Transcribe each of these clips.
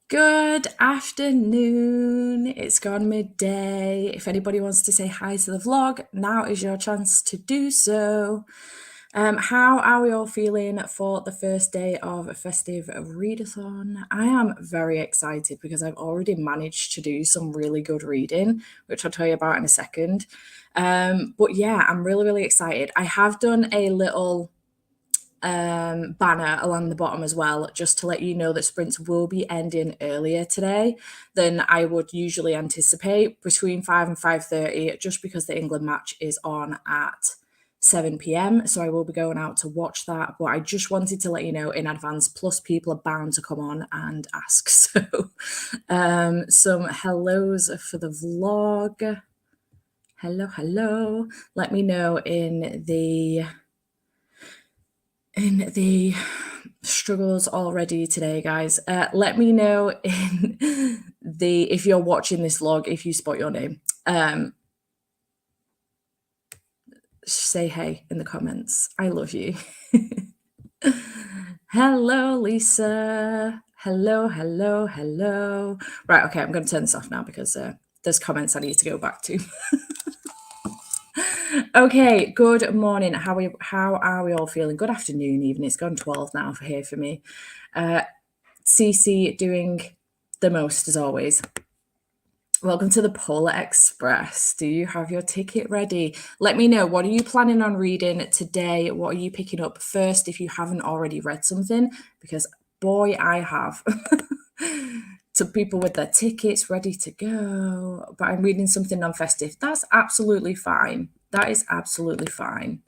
Good afternoon. It's gone midday. If anybody wants to say hi to the vlog, now is your chance to do so. How are we all feeling for the first day of a Festive Readathon? I am very excited because I've already managed to do some really good reading, which I'll tell you about in a second. But yeah, I'm really excited. I have done a little banner along the bottom as well, just to let you know that sprints will be ending earlier today than I would usually anticipate, between 5 and 5:30, just because the England match is on at 7 p.m. So I will be going out to watch that. But I just wanted to let you know in advance, plus people are bound to come on and ask. So some hellos for the vlog. Hello. Let me know in the struggles already today, guys. Let me know in if you're watching this vlog, if you spot your name. Say hey in the comments. I love you. Hello, Lisa. Hello. Right, okay, I'm going to turn this off now because there's comments I need to go back to. Okay, good morning. How are we all feeling? Good afternoon, even. It's gone 12 now for me. Cece doing the most as always. Welcome to the Polar Express. Do you have your ticket ready? Let me know. What are you planning on reading today? What are you picking up first if you haven't already read something? Because boy, I have. To people with their tickets ready to go. But I'm reading something non-festive. That's absolutely fine. That is absolutely fine.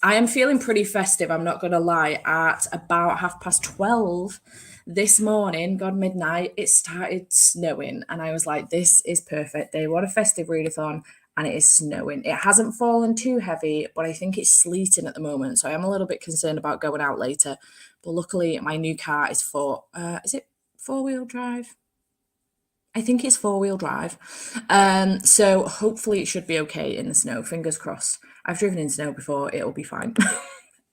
I am feeling pretty festive, I'm not going to lie. At about 12:30 this morning, gone midnight, it started snowing. And I was like, this is perfect. They want a festive readathon and it is snowing. It hasn't fallen too heavy, but I think it's sleeting at the moment. So I am a little bit concerned about going out later. But luckily, my new car is is it four-wheel drive? I think it's four-wheel drive. So hopefully it should be okay in the snow. Fingers crossed. I've driven in snow before. It'll be fine.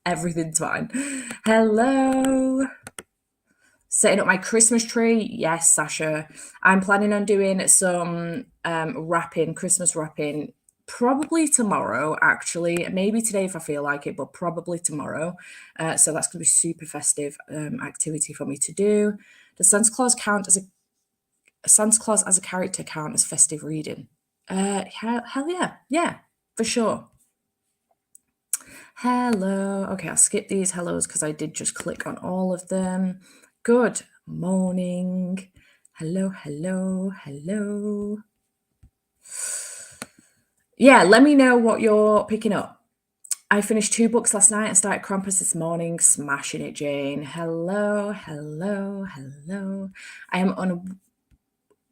Everything's fine. Hello. Setting up my Christmas tree. Yes, Sasha. I'm planning on doing some Christmas wrapping, probably tomorrow, actually. Maybe today if I feel like it, but probably tomorrow. So that's going to be super festive activity for me to do. Does Santa Claus as a character count as festive reading? Hell yeah, for sure. Hello. Okay, I'll skip these hellos because I did just click on all of them. Good morning. Hello. Yeah, let me know what you're picking up. I finished 2 books last night and started Krampus this morning. Smashing it, Jane. Hello. I am on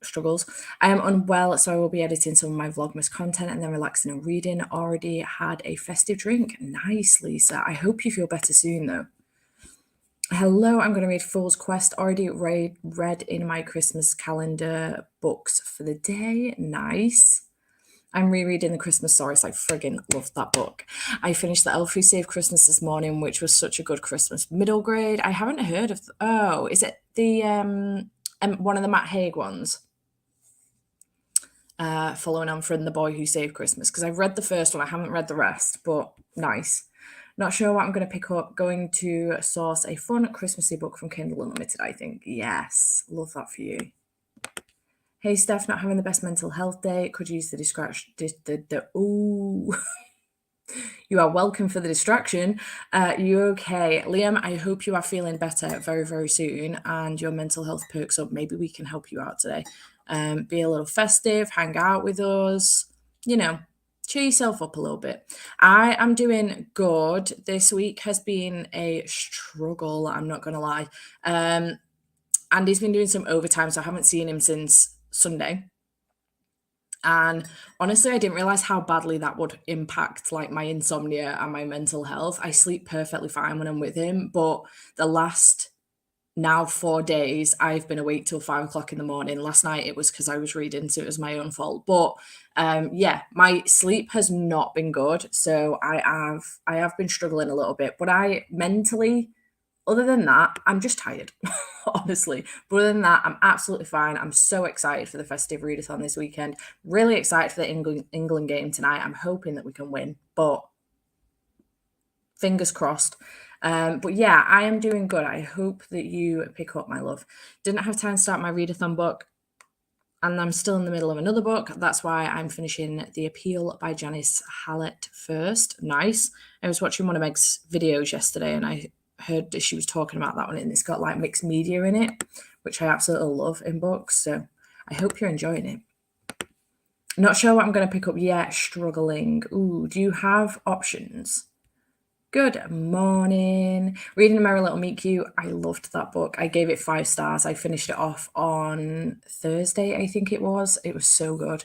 struggles. I am unwell, so I will be editing some of my Vlogmas content and then relaxing and reading. Already had a festive drink. Nice, Lisa. I hope you feel better soon, though. Hello, I'm going to read Fool's Quest. Already read in my Christmas calendar books for the day. Nice. I'm rereading The Christmas Stories. I friggin' loved that book. I finished The Elf Who Saved Christmas this morning, which was such a good Christmas middle grade. I haven't heard of. Oh, is it the one of the Matt Haig ones? Following on from The Boy Who Saved Christmas, because I've read the first one, I haven't read the rest, but nice. Not sure what I'm going to pick up. Going to source a fun Christmassy book from Kindle Unlimited, I think. Yes, love that for you. Hey, Steph, not having the best mental health day. Could use the distraction. Ooh. You are welcome for the distraction. You okay? Liam, I hope you are feeling better very soon and your mental health perks up. Maybe we can help you out today. Be a little festive, hang out with us, cheer yourself up a little bit. I am doing good. This week has been a struggle, I'm not going to lie. Andy's been doing some overtime, so I haven't seen him since Sunday. And honestly, I didn't realize how badly that would impact like my insomnia and my mental health. I sleep perfectly fine when I'm with him, but the last now 4 days, I've been awake till 5 o'clock in the morning. Last night it was because I was reading, so it was my own fault. But yeah, my sleep has not been good. So I have been struggling a little bit, but I mentally Other than that, I'm just tired, honestly. But other than that, I'm absolutely fine. I'm so excited for the Festive Readathon this weekend. Really excited for the England game tonight. I'm hoping that we can win, but fingers crossed. But yeah, I am doing good. I hope that you pick up, my love. Didn't have time to start my readathon book, and I'm still in the middle of another book. That's why I'm finishing The Appeal by Janice Hallett first. Nice. I was watching one of Meg's videos yesterday, and I heard that she was talking about that one, and it's got like mixed media in it, which I absolutely love in books. So I hope you're enjoying it. Not sure what I'm going to pick up yet. Struggling. Ooh, do you have options? Good morning. Reading A Merry Little Meet Cute. I loved that book. I gave it 5 stars. I finished it off on Thursday, I think it was. It was so good.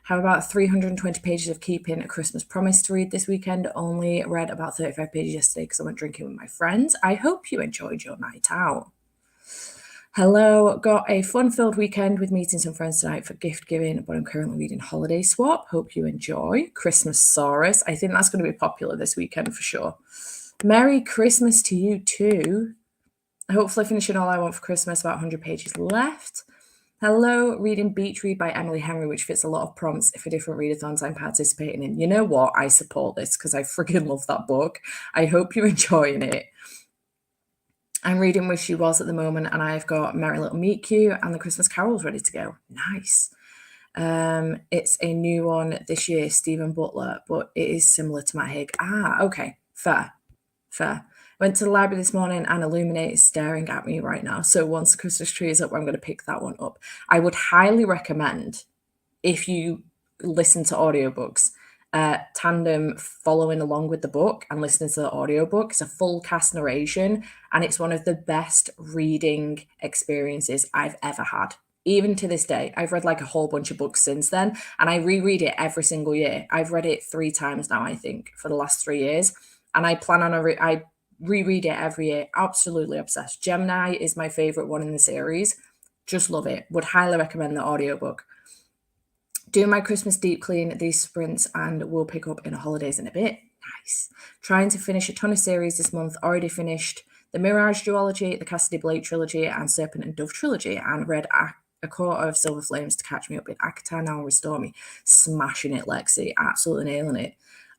Have about 320 pages of Keeping a Christmas Promise to read this weekend. Only read about 35 pages yesterday because I went drinking with my friends. I hope you enjoyed your night out. Hello, got a fun-filled weekend with meeting some friends tonight for gift giving, but I'm currently reading Holiday Swap. Hope you enjoy. Christmas Saurus. I think that's going to be popular this weekend for sure. Merry Christmas to you too. Hopefully finishing All I Want for Christmas, about 100 pages left. Hello, reading Beach Read by Emily Henry, which fits a lot of prompts for different readathons I'm participating in. You know what? I support this because I freaking love that book. I hope you're enjoying it. I'm reading Wish You Was at the moment, and I've got Merry Little Meet Cute and The Christmas Carols ready to go. Nice. It's a new one this year, Stephen Butler, but it is similar to Matt Haig. Okay. Fair. Went to the library this morning and Illuminate is staring at me right now. So once the Christmas tree is up, I'm going to pick that one up. I would highly recommend, if you listen to audiobooks, tandem following along with the book and listening to the audiobook. It's a full cast narration, and it's one of the best reading experiences I've ever had. Even to this day, I've read like a whole bunch of books since then, and I reread it every single year. I've read it 3 times now, I think, for the last 3 years, and I plan on I reread it every year. Absolutely obsessed. Gemini is my favorite one in the series. Just love it. Would highly recommend the audiobook. Doing my Christmas deep clean these sprints, and we'll pick up in holidays in a bit. Nice. Trying to finish a ton of series this month. Already finished the Mirage duology, the Cassidy Blake trilogy, and Serpent and Dove trilogy, and read a quarter of Silver Flames to catch me up in Akatar Now Restore Me. Smashing it, Lexi. Absolutely nailing it.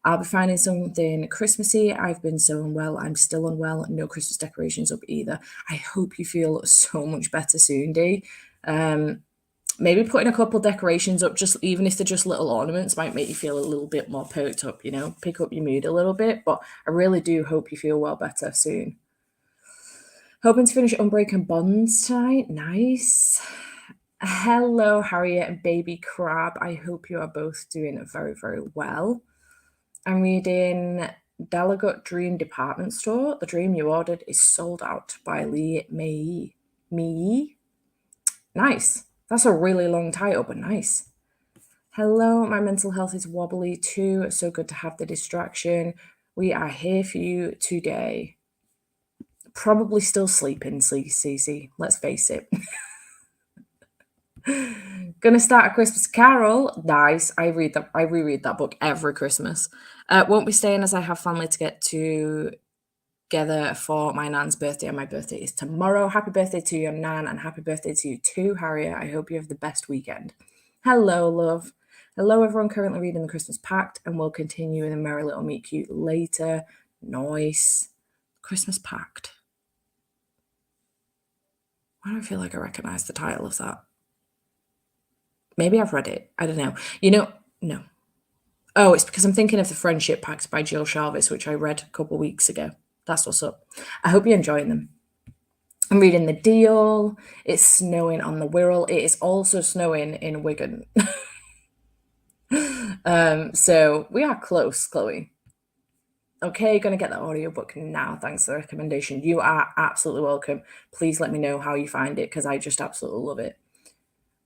I'll be finding something Christmassy. I've been so unwell. I'm still unwell. No Christmas decorations up either. I hope you feel so much better soon, Dee. Maybe putting a couple decorations up, just even if they're just little ornaments, might make you feel a little bit more perked up, you know, pick up your mood a little bit. But I really do hope you feel well better soon. Hoping to finish Unbreaking Bonds tonight. Nice. Hello, Harriet and Baby Crab. I hope you are both doing very, very well. I'm reading Delegate Dream Department Store. The Dream You Ordered is Sold Out by Lee Mei. Nice. That's a really long title, but nice. Hello, my mental health is wobbly too. So good to have the distraction. We are here for you today. Probably still sleeping, Cece. Let's face it. Gonna start A Christmas Carol. Nice. I reread that book every Christmas. Won't be staying as I have family to get together for my nan's birthday, and my birthday is tomorrow. Happy birthday to your nan, and happy birthday to you too, Harriet. I hope you have the best weekend. Hello, love. Hello, everyone currently reading The Christmas Pact, and we'll continue in A Merry Little Meet Cute later. Nice. Christmas Pact. Why do I feel like I recognize the title of that? Maybe I've read it. I don't know. No. Oh, it's because I'm thinking of The Friendship Pact by Jill Sharvis, which I read a couple weeks ago. That's what's up. I hope you're enjoying them. I'm reading The Deal. It's snowing on the Wirral. It is also snowing in Wigan. So we are close, Chloe. Okay, gonna get that audiobook now. Thanks for the recommendation. You are absolutely welcome. Please let me know how you find it, because I just absolutely love it.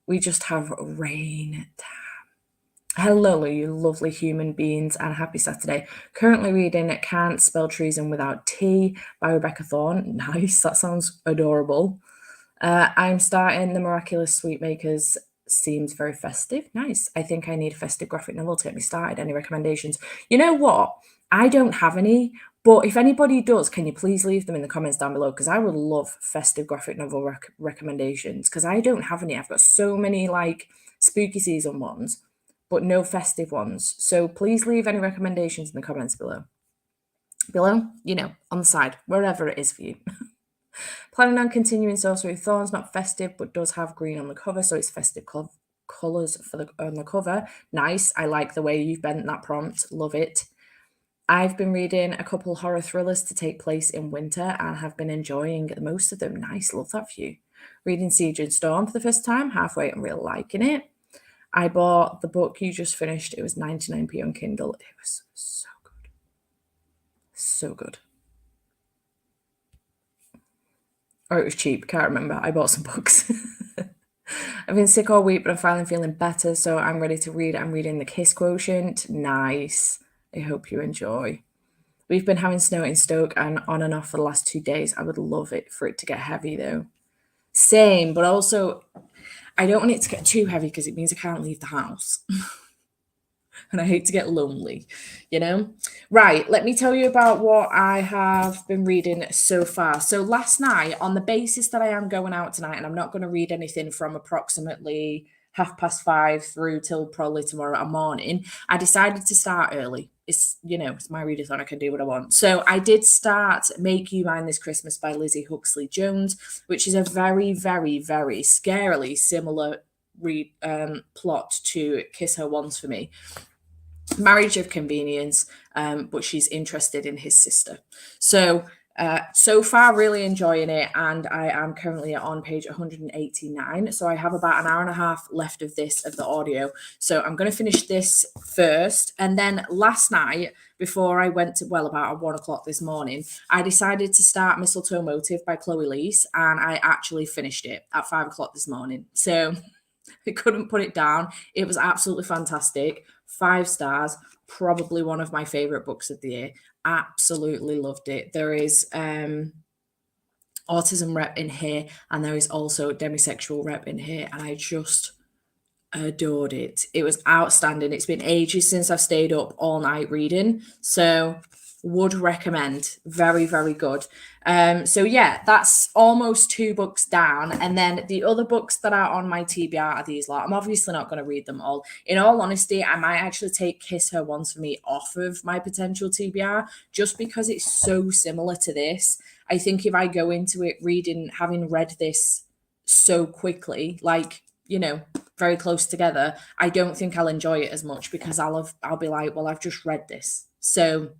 We just have rain time. Hello, you lovely human beings, and happy Saturday. Currently reading Can't Spell Treason Without Tea by Rebecca Thorne. Nice, that sounds adorable. I'm starting The Miraculous Sweet Makers. Seems very festive. Nice. I think I need a festive graphic novel to get me started. Any recommendations? You know what? I don't have any, But if anybody does, can you please leave them in the comments down below? Because I would love festive graphic novel recommendations, because I don't have any. I've got so many like spooky season ones, but no festive ones. So please leave any recommendations in the comments below. You know, on the side, wherever it is for you. Planning on continuing Sorcery of Thorns, not festive, but does have green on the cover, so it's festive colours on the cover. Nice. I like the way you've bent that prompt. Love it. I've been reading a couple horror thrillers to take place in winter and have been enjoying most of them. Nice. Love that for you. Reading Siege and Storm for the first time, halfway and really liking it. I bought the book you just finished. It was 99p on Kindle. It was so good. So good. Or it was cheap, can't remember. I bought some books. I've been sick all week, but I'm finally feeling better, so I'm ready to read. I'm reading The Kiss Quotient. Nice. I hope you enjoy. We've been having snow in Stoke and on and off for the last 2 days. I would love it for it to get heavy, though. Same, but also I don't want it to get too heavy because it means I can't leave the house. And I hate to get lonely, you know? Right, let me tell you about what I have been reading so far. So last night, on the basis that I am going out tonight and I'm not going to read anything from approximately 5:30 through till probably tomorrow morning, I decided to start early. It's, you know, it's my readathon. I can do what I want. So I did start Make You Mine This Christmas by Lizzie Huxley Jones, which is a very, very, very scarily similar plot to Kiss Her Once for Me. Marriage of convenience, but she's interested in his sister. So far, really enjoying it, and I am currently on page 189. So I have about an hour and a half left of the audio. So I'm going to finish this first, and then last night, before I went to, about 1 o'clock this morning, I decided to start Mistletoe Motive by Chloe Leese, and I actually finished it at 5 o'clock this morning. So I couldn't put it down. It was absolutely fantastic. 5 stars, probably one of my favorite books of the year. Absolutely loved it. There is autism rep in here, and there is also demisexual rep in here, and I just adored it. It was outstanding. It's been ages since I've stayed up all night reading, so would recommend. Very, very good. So yeah, that's almost 2 books down, and then the other books that are on my TBR are these lot. I'm obviously not going to read them all. In all honesty, I might actually take Kiss Her Once for Me off of my potential TBR just because it's so similar to this. I think if I go into it having read this so quickly, like, you know, very close together, I don't think I'll enjoy it as much because I'll be like, well, I've just read this, so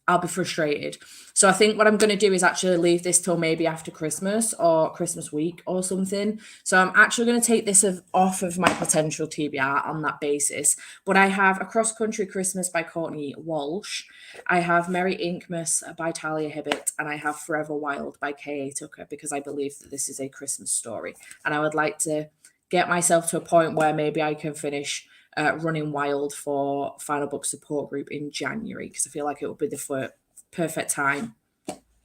I'll be frustrated. So I think what I'm going to do is actually leave this till maybe after Christmas or Christmas week or something. So I'm actually going to take this off of my potential TBR on that basis. But I have A Cross Country Christmas by Courtney Walsh. I have Merry Inkmas by Talia Hibbert. And I have Forever Wild by K.A. Tucker, because I believe that this is a Christmas story. And I would like to get myself to a point where maybe I can finish Running Wild for Final Book Support Group in January, because I feel like it will be the perfect time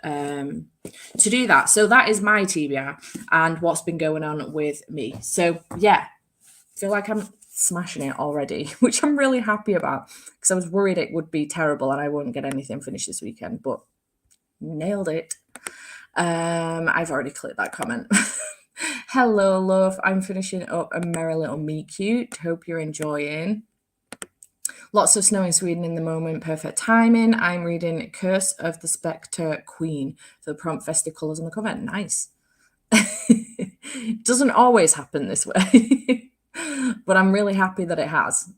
to do that. So that is my TBR and what's been going on with me. So yeah, I feel like I'm smashing it already, which I'm really happy about, because I was worried it would be terrible and I wouldn't get anything finished this weekend, but nailed it. I've already clicked that comment. Hello, love. I'm finishing up A Merry Little Meet Cute. Hope you're enjoying. Lots of snow in Sweden in the moment. Perfect timing. I'm reading Curse of the Spectre Queen for the prompt festive colours on the cover. Nice. Doesn't always happen this way, but I'm really happy that it has.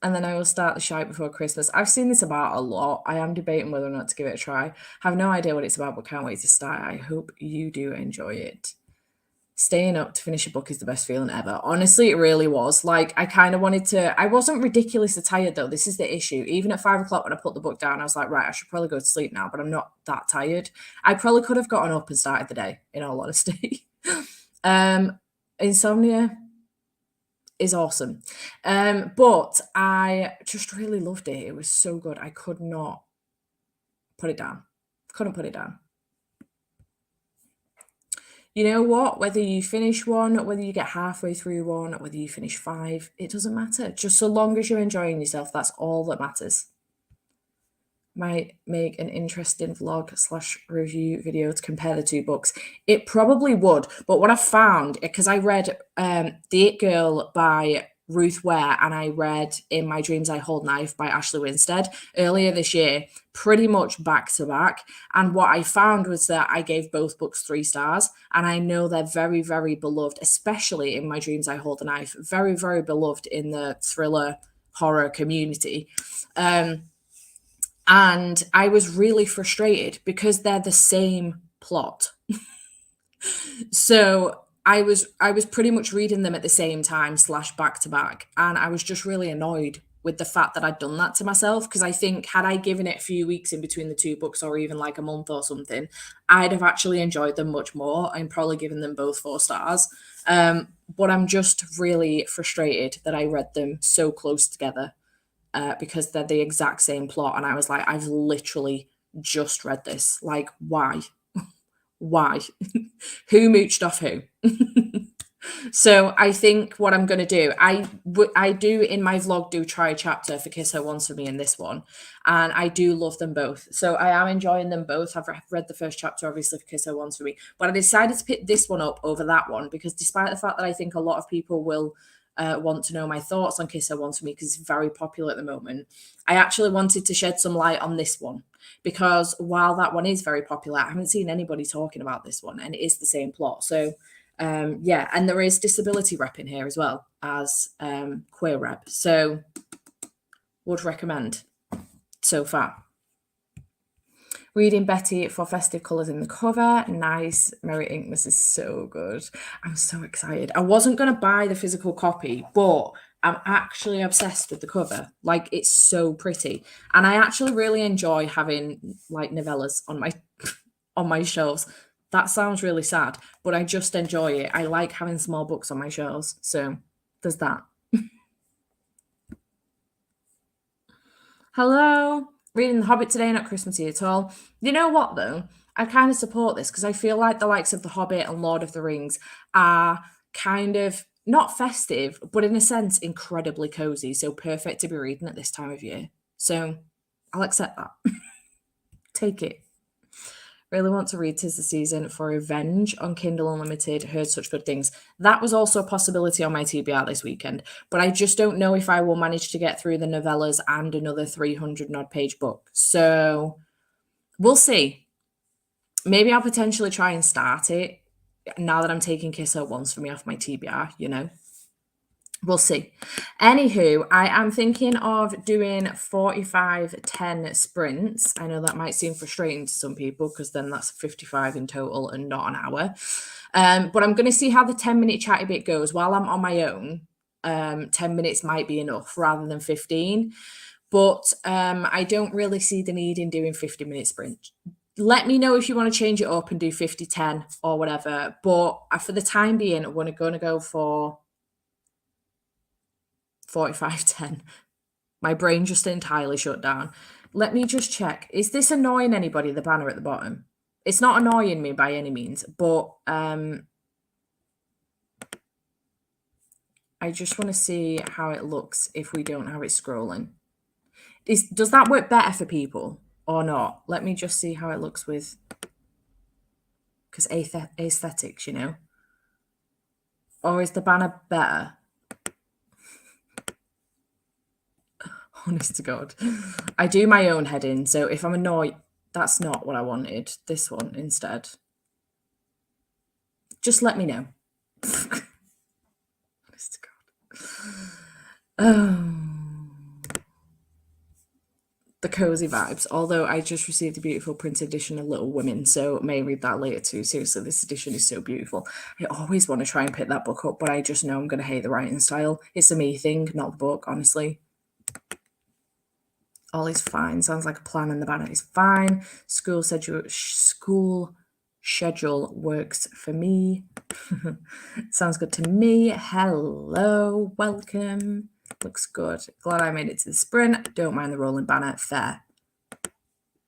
And then I will start The Shite Before Christmas. I've seen this about a lot. I am debating whether or not to give it a try. I have no idea what it's about, but can't wait to start. I hope you do enjoy it. Staying up to finish a book is the best feeling ever. Honestly, it really was. Like, I kind of wanted to... I wasn't ridiculously tired, though. This is the issue. Even at 5 o'clock when I put the book down, I was like, right, I should probably go to sleep now, but I'm not that tired. I probably could have gotten up and started the day, in all honesty. Insomnia is awesome. But I just really loved it. It was so good. I could not put it down. Couldn't put it down. You know what? Whether you finish one, whether you get halfway through one, whether you finish 5, it doesn't matter. Just so long as you're enjoying yourself, that's all that matters. might make an interesting vlog/review video to compare the two books. It probably would, but what I found, because I read The It Girl by Ruth Ware and I read In My Dreams I Hold Knife by Ashley Winstead earlier this year, pretty much back to back. And what I found was that I gave both books 3 stars, and I know they're very, very beloved, especially In My Dreams I Hold a Knife, very, very beloved in the thriller horror community. And I was really frustrated because they're the same plot. So I was pretty much reading them at the same time / back to back, and I was just really annoyed with the fact that I'd done that to myself, because I think had I given it a few weeks in between the 2 books, or even like a month or something, I'd have actually enjoyed them much more and probably given them both 4 stars. But I'm just really frustrated that I read them so close together, because they're the exact same plot. And I was like, I've literally just read this. Like, why? Why? Who mooched off who? So I think what I'm going to do, I do in my vlog do try a chapter for Kiss Her Once for Me in this one, and I do love them both. So I am enjoying them both. I've read the first chapter, obviously, for Kiss Her Once for Me, but I decided to pick this one up over that one because despite the fact that I think a lot of people will want to know my thoughts on Kiss Her Once for Me because it's very popular at the moment, I actually wanted to shed some light on this one because while that one is very popular, I haven't seen anybody talking about this one, and it is the same plot. So yeah, and there is disability rep in here as well as queer rep. So would recommend so far. Reading Betty for festive colours in the cover. Nice. Merry Inkmas is so good. I'm so excited. I wasn't going to buy the physical copy, but I'm actually obsessed with the cover. Like, it's so pretty. And I actually really enjoy having like novellas on my shelves. That sounds really sad, but I just enjoy it. I like having small books on my shelves. So there's that. Hello. Reading The Hobbit today, not Christmassy at all. You know what, though? I kind of support this because I feel like the likes of The Hobbit and Lord of the Rings are kind of not festive, but in a sense, incredibly cozy. So perfect to be reading at this time of year. So I'll accept that. Take it. Really want to read 'Tis the Season for Revenge on Kindle Unlimited. Heard such good things. That was also a possibility on my TBR this weekend, but I just don't know if I will manage to get through the novellas and another 300 odd page book. So we'll see. Maybe I'll potentially try and start it now that I'm taking Kiss Her Once for Me off my TBR, you know. We'll see. Anywho, I am thinking of doing 45-10 sprints. I know that might seem frustrating to some people because then that's 55 in total and not an hour. But I'm going to see how the 10-minute chatty bit goes. While I'm on my own, 10 minutes might be enough rather than 15. But I don't really see the need in doing 50-minute sprints. Let me know if you want to change it up and do 50-10 or whatever. But for the time being, we're going to go for 45-10. My brain just entirely shut down. Let me just check. Is this annoying anybody, the banner at the bottom? It's not annoying me by any means, but I just want to see how it looks if we don't have it scrolling. Does that work better for people or not? Let me just see how it looks with, because aesthetics, you know? Or is the banner better? Honest to God. I do my own heading, so if I'm annoyed, that's not what I wanted. This one instead. Just let me know. Honest to God. Oh. The cozy vibes. Although I just received a beautiful print edition of Little Women, so may read that later too. Seriously, this edition is so beautiful. I always want to try and pick that book up, but I just know I'm going to hate the writing style. It's a me thing, not the book, honestly. All is fine. Sounds like a plan, and the banner is fine. School schedule works for me. Sounds good to me. Hello, welcome. Looks good. Glad I made it to the sprint. Don't mind the rolling banner. Fair.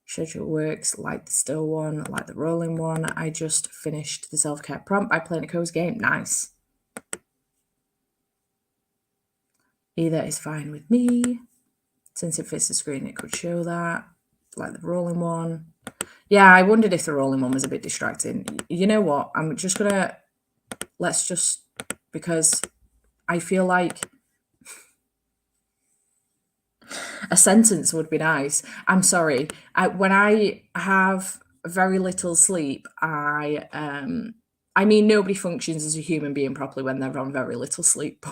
Schedule works. Like the still one. Like the rolling one. I just finished the self-care prompt by playing a cozy game. Nice. Either is fine with me. Since it fits the screen, it could show that. like the rolling one. Yeah, I wondered if the rolling one was a bit distracting. You know what? I'm just gonna because I feel like a sentence would be nice. I'm sorry. When I have very little sleep, I mean, nobody functions as a human being properly when they're on very little sleep,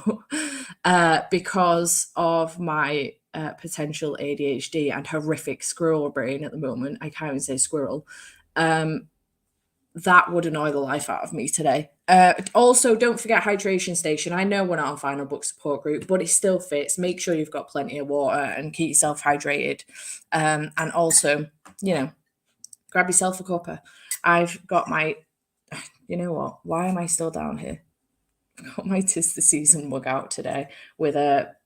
but because of my potential ADHD and horrific squirrel brain at the moment, I can't even say squirrel. That would annoy the life out of me today. Also, don't forget hydration station. I know we're not on final book support group, but it still fits. Make sure you've got plenty of water and keep yourself hydrated. And also, grab yourself a cuppa. I've got my, you know what? Why am I still down here? I've got my 'tis the season mug out today with a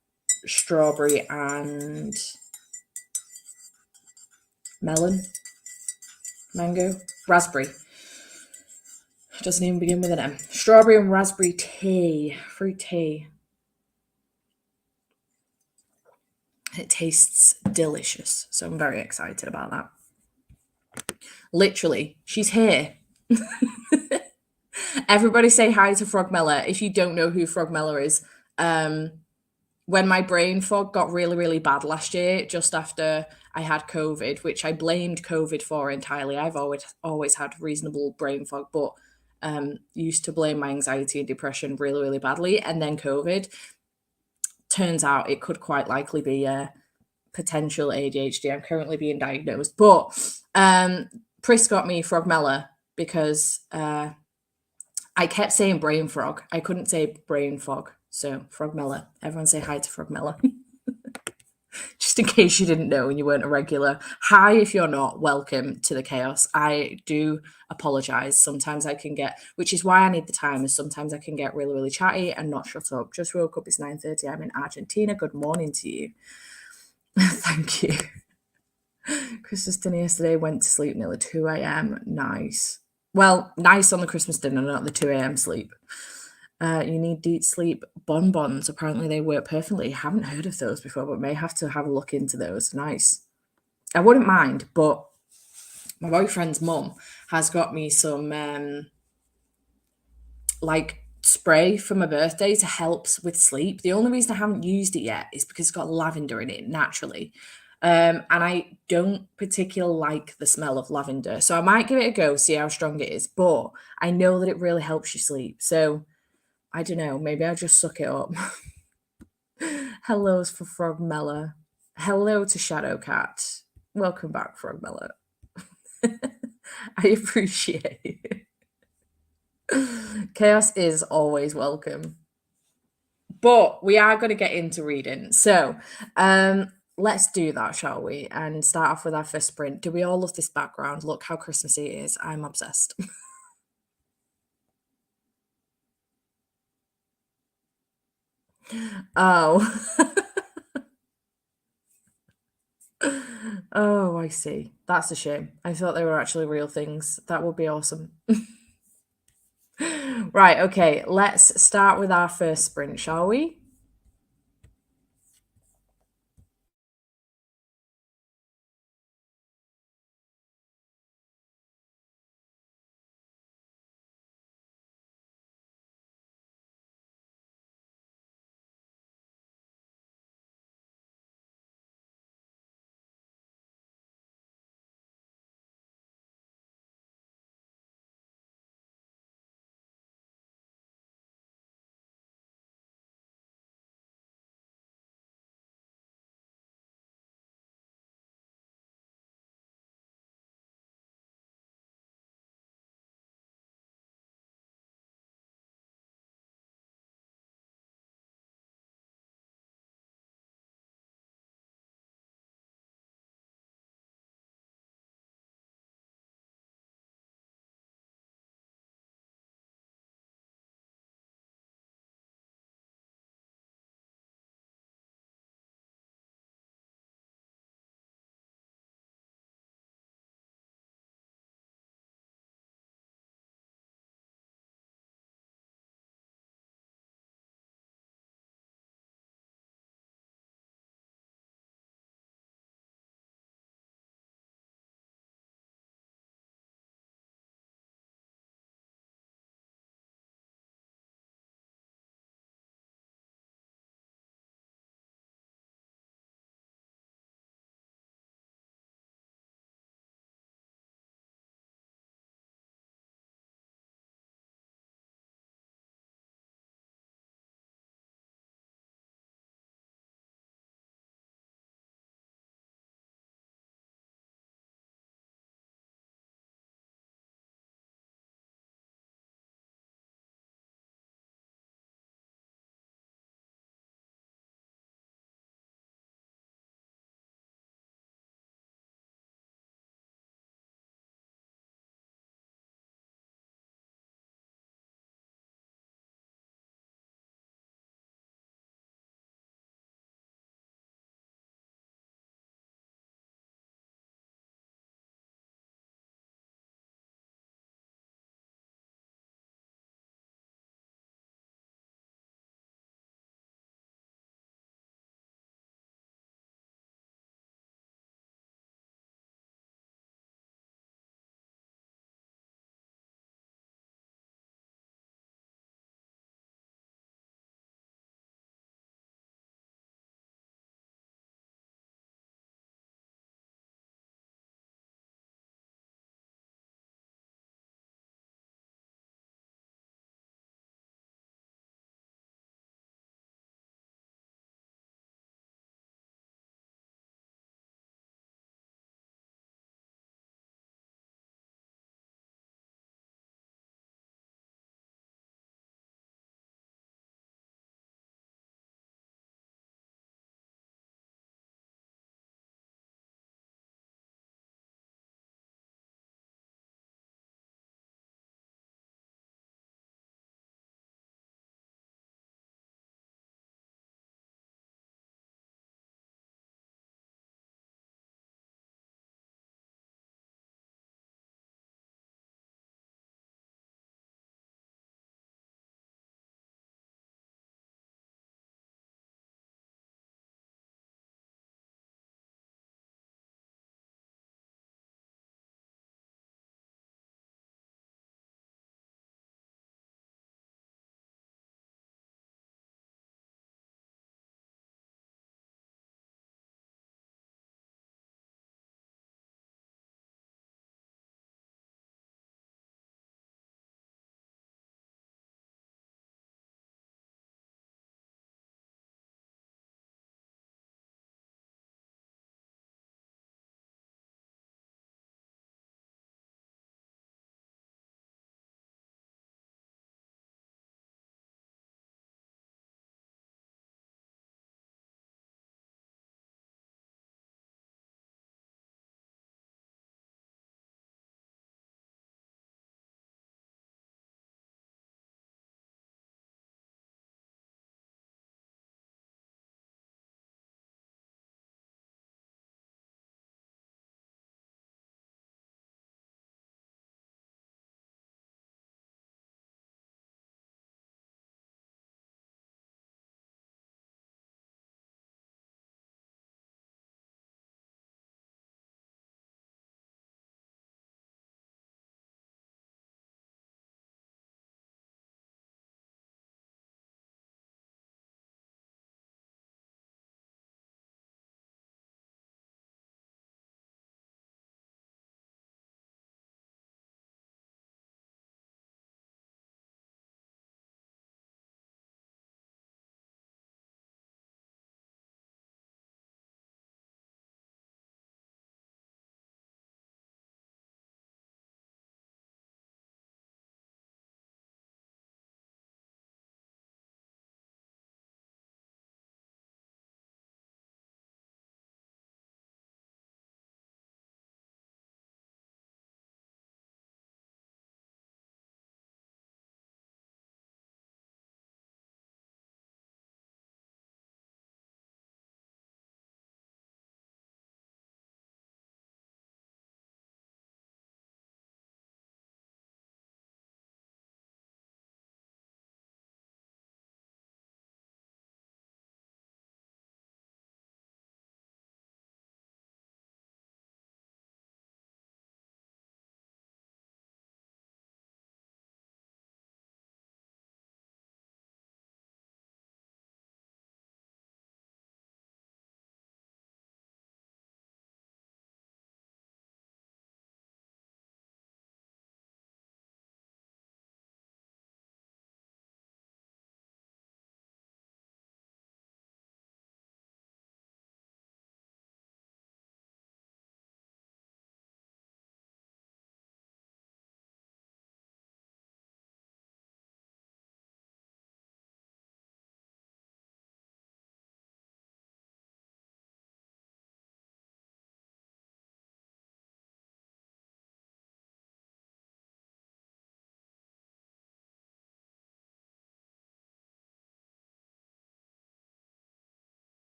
strawberry and raspberry. It doesn't even begin with an M. Strawberry and raspberry tea, fruit tea. It tastes delicious, so I'm very excited about that. Literally, she's here. Everybody say hi to Frogmella. If you don't know who Frogmella is, when my brain fog got really, really bad last year, just after I had COVID, which I blamed COVID for entirely. I've always had reasonable brain fog, but used to blame my anxiety and depression really, really badly. And then COVID, turns out it could quite likely be potential ADHD. I'm currently being diagnosed, but Pris got me Frogmella because I kept saying brain frog. I couldn't say brain fog. So Frogmella. Everyone say hi to Frogmella. Just in case you didn't know and you weren't a regular. Hi if you're not. Welcome to the chaos. I do apologise. Sometimes I can get, which is why I need the timers. Sometimes I can get really, really chatty and not shut up. Just woke up. It's 9:30. I'm in Argentina. Good morning to you. Thank you. Christmas dinner yesterday. Went to sleep nearly 2 a.m. Nice. Well, nice on the Christmas dinner, not the 2 a.m. sleep. You need deep sleep bonbons. Apparently they work perfectly. Haven't heard of those before, but may have to have a look into those. Nice. I wouldn't mind, but my boyfriend's mum has got me some like spray for my birthday to help with sleep. The only reason I haven't used it yet is because it's got lavender in it naturally. And I don't particularly like the smell of lavender. So I might give it a go, see how strong it is. But I know that it really helps you sleep. So I don't know, maybe I'll just suck it up. Hellos for Frogmella. Hello to Shadowcat. Welcome back, Frogmella. I appreciate it. Chaos is always welcome. But we are going to get into reading. So let's do that, shall we? And start off with our first sprint. Do we all love this background? Look how Christmassy it is. I'm obsessed. Oh. Oh, I see. That's a shame. I thought they were actually real things. That would be awesome. Right, okay. Let's start with our first sprint, shall we?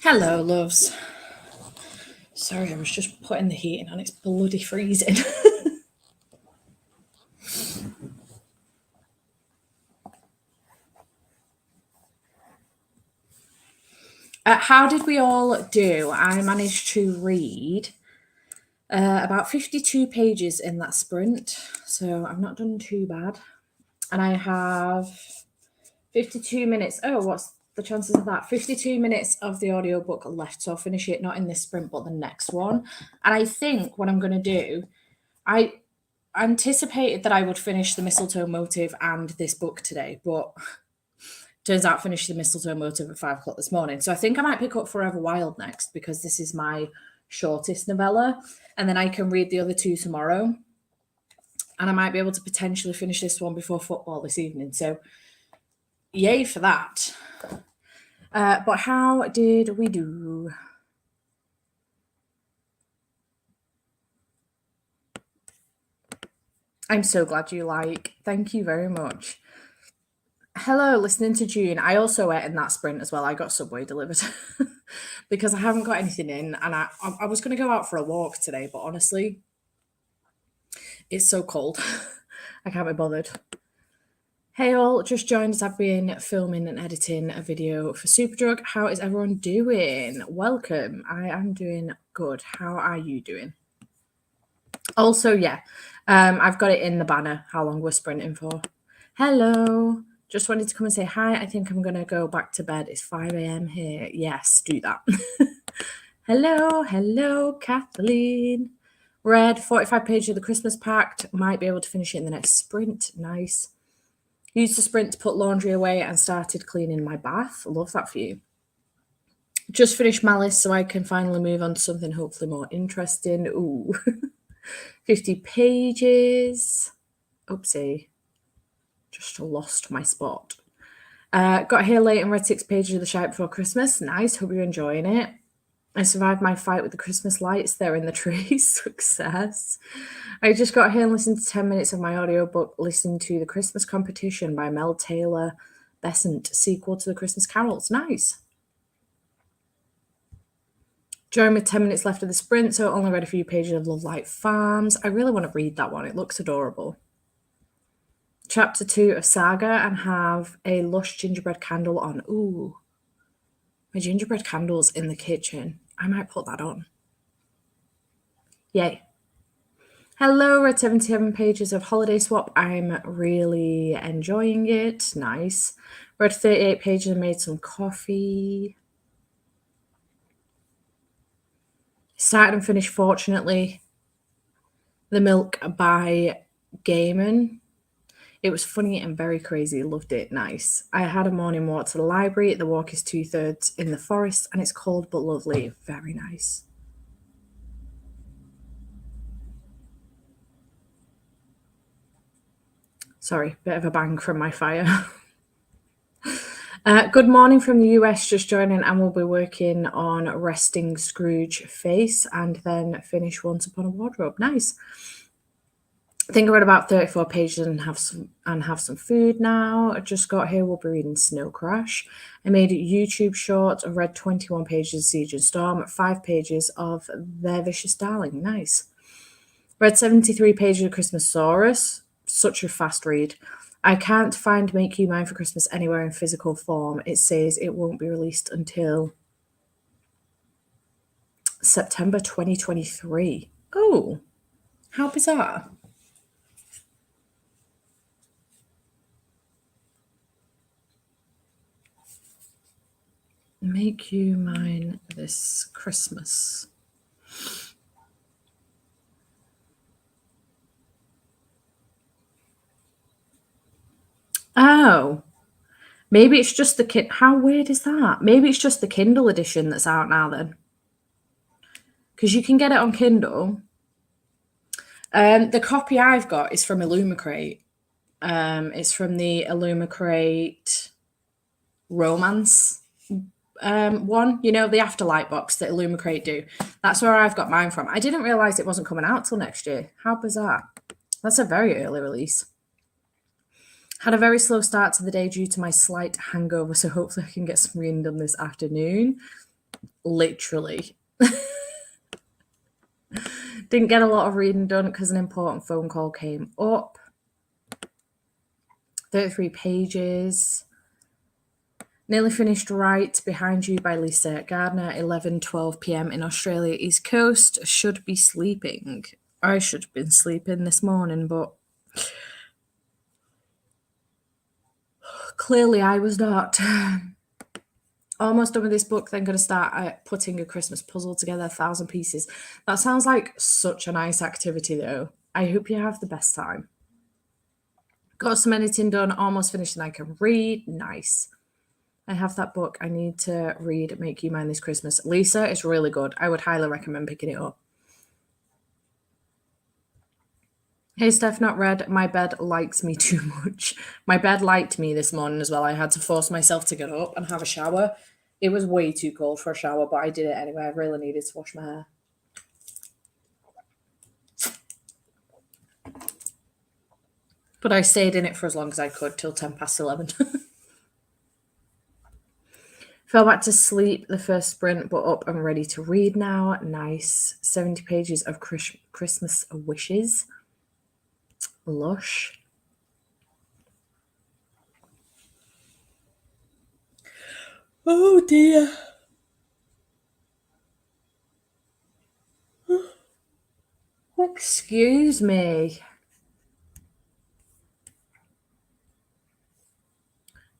Hello, loves. Sorry, I was just putting the heating on. It's bloody freezing. How did we all do? I managed to read about 52 pages in that sprint, so I've not done too bad. And I have 52 minutes. Oh, what's the chances of that? 52 minutes of the audiobook left, so I'll finish it not in this sprint, but the next one. And I think what I'm going to do, I anticipated that I would finish the mistletoe motive and this book today, but turns out I finished the mistletoe motive at 5 o'clock this morning. So I think I might pick up Forever Wild next because this is my shortest novella, and then I can read the other two tomorrow. And I might be able to potentially finish this one before football this evening. So yay for that. But how did we do? I'm so glad you like. Thank you very much. Hello, listening to June. I also ate in that sprint as well. I got Subway delivered because I haven't got anything in, and I was going to go out for a walk today, but honestly, it's so cold. I can't be bothered. Hey all, just joined as I've been filming and editing a video for Superdrug. How is everyone doing? Welcome. I am doing good. How are you doing? Also, yeah, I've got it in the banner how long we're sprinting for. Hello. Just wanted to come and say hi. I think I'm going to go back to bed. It's 5 a.m. here. Yes, do that. Hello, Kathleen. Read 45 pages of the Christmas Pact. Might be able to finish it in the next sprint. Nice. Used the sprint to put laundry away and started cleaning my bath. Love that for you. Just finished Malice so I can finally move on to something hopefully more interesting. Ooh. 50 pages. Oopsie. Just lost my spot. Got here late and read 6 pages of The Shite Before Christmas. Nice. Hope you're enjoying it. I survived my fight with the Christmas lights there in the tree. Success. I just got here and listened to 10 minutes of my audiobook, listening to The Christmas Competition by Mel Taylor Besant, sequel to The Christmas Carols. Nice. Join with 10 minutes left of the sprint, so I only read a few pages of Love Light Farms. I really want to read that one. It looks adorable. Chapter 2 of Saga and have a lush gingerbread candle on. Ooh. My gingerbread candle's in the kitchen. I might put that on. Yay. Hello, read 77 pages of Holiday Swap. I'm really enjoying it. Nice. Read 38 pages and made some coffee. Started and finished, fortunately, The Milk by Gaiman. It was funny and very crazy. Loved it. Nice. I had a morning walk to the library. The walk is 2/3 in the forest and it's cold but lovely. Very nice. Sorry, bit of a bang from my fire. Good morning from the US, just joining, and we'll be working on Resting Scrooge Face and then finish Once Upon a Wardrobe. Nice. I think I read about 34 pages and have some food now. I just got here. We'll be reading Snow Crash. I made a YouTube short. I read 21 pages of Siege and Storm, 5 pages of Their Vicious Darling. Nice. Read 73 pages of Christmas Saurus. Such a fast read. I can't find Make You Mine for Christmas anywhere in physical form. It says it won't be released until September 2023. Oh, how bizarre. Make You Mine this Christmas. Oh, maybe it's just the how weird is that? Maybe it's just the Kindle edition that's out now then. Because you can get it on Kindle. The copy I've got is from Illumicrate. It's from the Illumicrate romance one, you know, the Afterlight box that Illumicrate do. That's where I've got mine from. I didn't realize it wasn't coming out till next year. How bizarre. That's a very early release. Had a very slow start to the day due to my slight hangover, so hopefully I can get some reading done this afternoon. Literally. Didn't get a lot of reading done because an important phone call came up. 33 pages. Nearly finished Right Behind You by Lisa Gardner, 11:12 p.m. in Australia East Coast. Should be sleeping. I should have been sleeping this morning, but clearly I was not. Almost done with this book, then going to start putting a Christmas puzzle together, 1,000 pieces. That sounds like such a nice activity, though. I hope you have the best time. Got some editing done, almost finished, and I can read. Nice. I have that book I need to read, Make You Mine, this Christmas. Lisa, it's really good. I would highly recommend picking it up. Hey, Steph, not read. My bed likes me too much. My bed liked me this morning as well. I had to force myself to get up and have a shower. It was way too cold for a shower, but I did it anyway. I really needed to wash my hair. But I stayed in it for as long as I could, till 11:10. Fell back to sleep the first sprint, but up and ready to read now. Nice. 70 pages of Christmas wishes. Lush. Oh dear. Excuse me.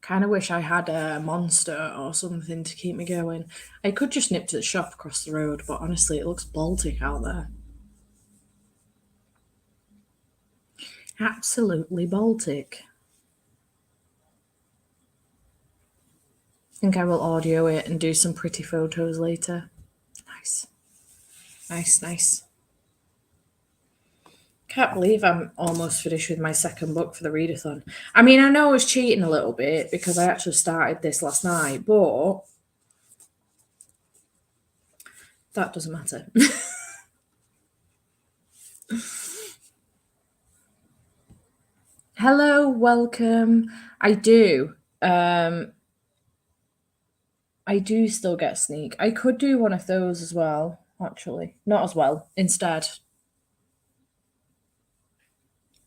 Kind of wish I had a Monster or something to keep me going. I could just nip to the shop across the road, but honestly, it looks Baltic out there. Absolutely Baltic. I think I will audio it and do some pretty photos later. Nice. Nice, nice. Can't believe I'm almost finished with my second book for the readathon. I mean, I know I was cheating a little bit because I actually started this last night, but that doesn't matter. Hello, welcome. I do still get sneak. I could do one of those as well, actually. Not as well, instead.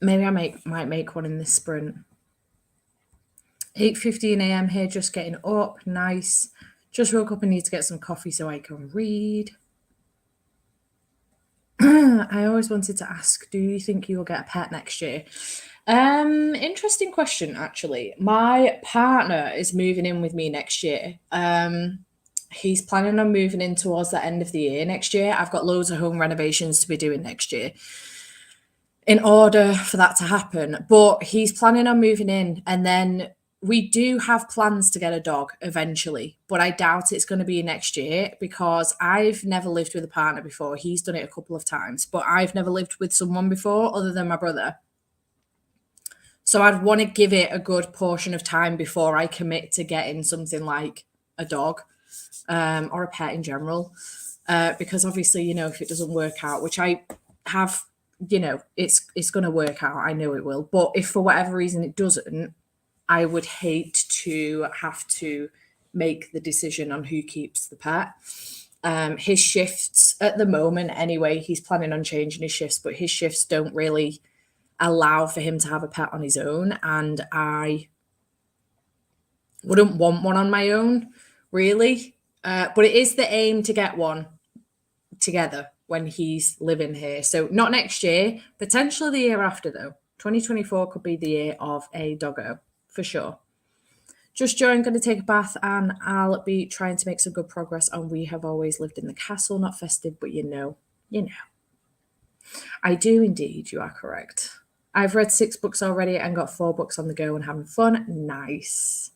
Maybe I might make one in this sprint. 8:15 a.m. here, just getting up. Nice. Just woke up and need to get some coffee so I can read. I always wanted to ask, do you think you will get a pet next year? Interesting question, actually. My partner is moving in with me next year. He's planning on moving in towards the end of the year next year. I've got loads of home renovations to be doing next year in order for that to happen. But he's planning on moving in, and then we do have plans to get a dog eventually, but I doubt it's going to be next year because I've never lived with a partner before. He's done it a couple of times, but I've never lived with someone before other than my brother. So I'd want to give it a good portion of time before I commit to getting something like a dog or a pet in general. Because obviously, if it doesn't work out, which I have, it's going to work out. I know it will. But if for whatever reason it doesn't, I would hate to have to make the decision on who keeps the pet. His shifts at the moment, anyway, he's planning on changing his shifts, but his shifts don't really allow for him to have a pet on his own. And I wouldn't want one on my own, really. But it is the aim to get one together when he's living here. So not next year, potentially the year after, though. 2024 could be the year of a doggo, for sure. Just joined, going to take a bath, and I'll be trying to make some good progress on We Have Always Lived in the Castle. Not festive, but you know. I do indeed, you are correct. I've read 6 books already and got 4 books on the go and having fun. Nice.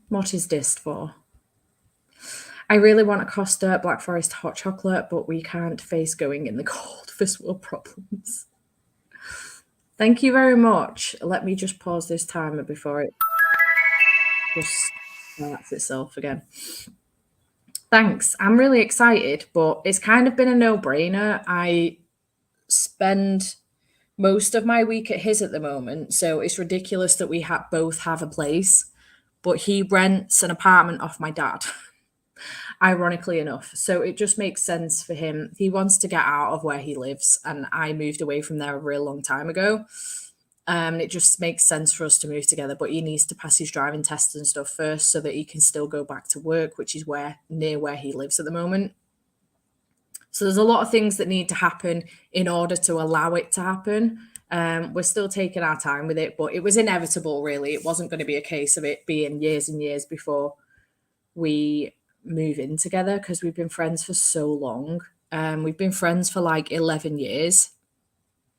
What is this for? I really want a Costa Black Forest hot chocolate, but we can't face going in the cold. First world problems. Thank you very much. Let me just pause this timer before it just starts itself again. Thanks. I'm really excited, but it's kind of been a no-brainer. I spend most of my week at his at the moment, so it's ridiculous that we both have a place. but he rents an apartment off my dad, ironically enough. So it just makes sense for him. He wants to get out of where he lives, and I moved away from there a real long time ago. It just makes sense for us to move together, but he needs to pass his driving test and stuff first so that he can still go back to work, which is near where he lives at the moment. So there's a lot of things that need to happen in order to allow it to happen. We're still taking our time with it, but it was inevitable, really. It wasn't going to be a case of it being years and years before we move in together because we've been friends for so long. We've been friends for like 11 years.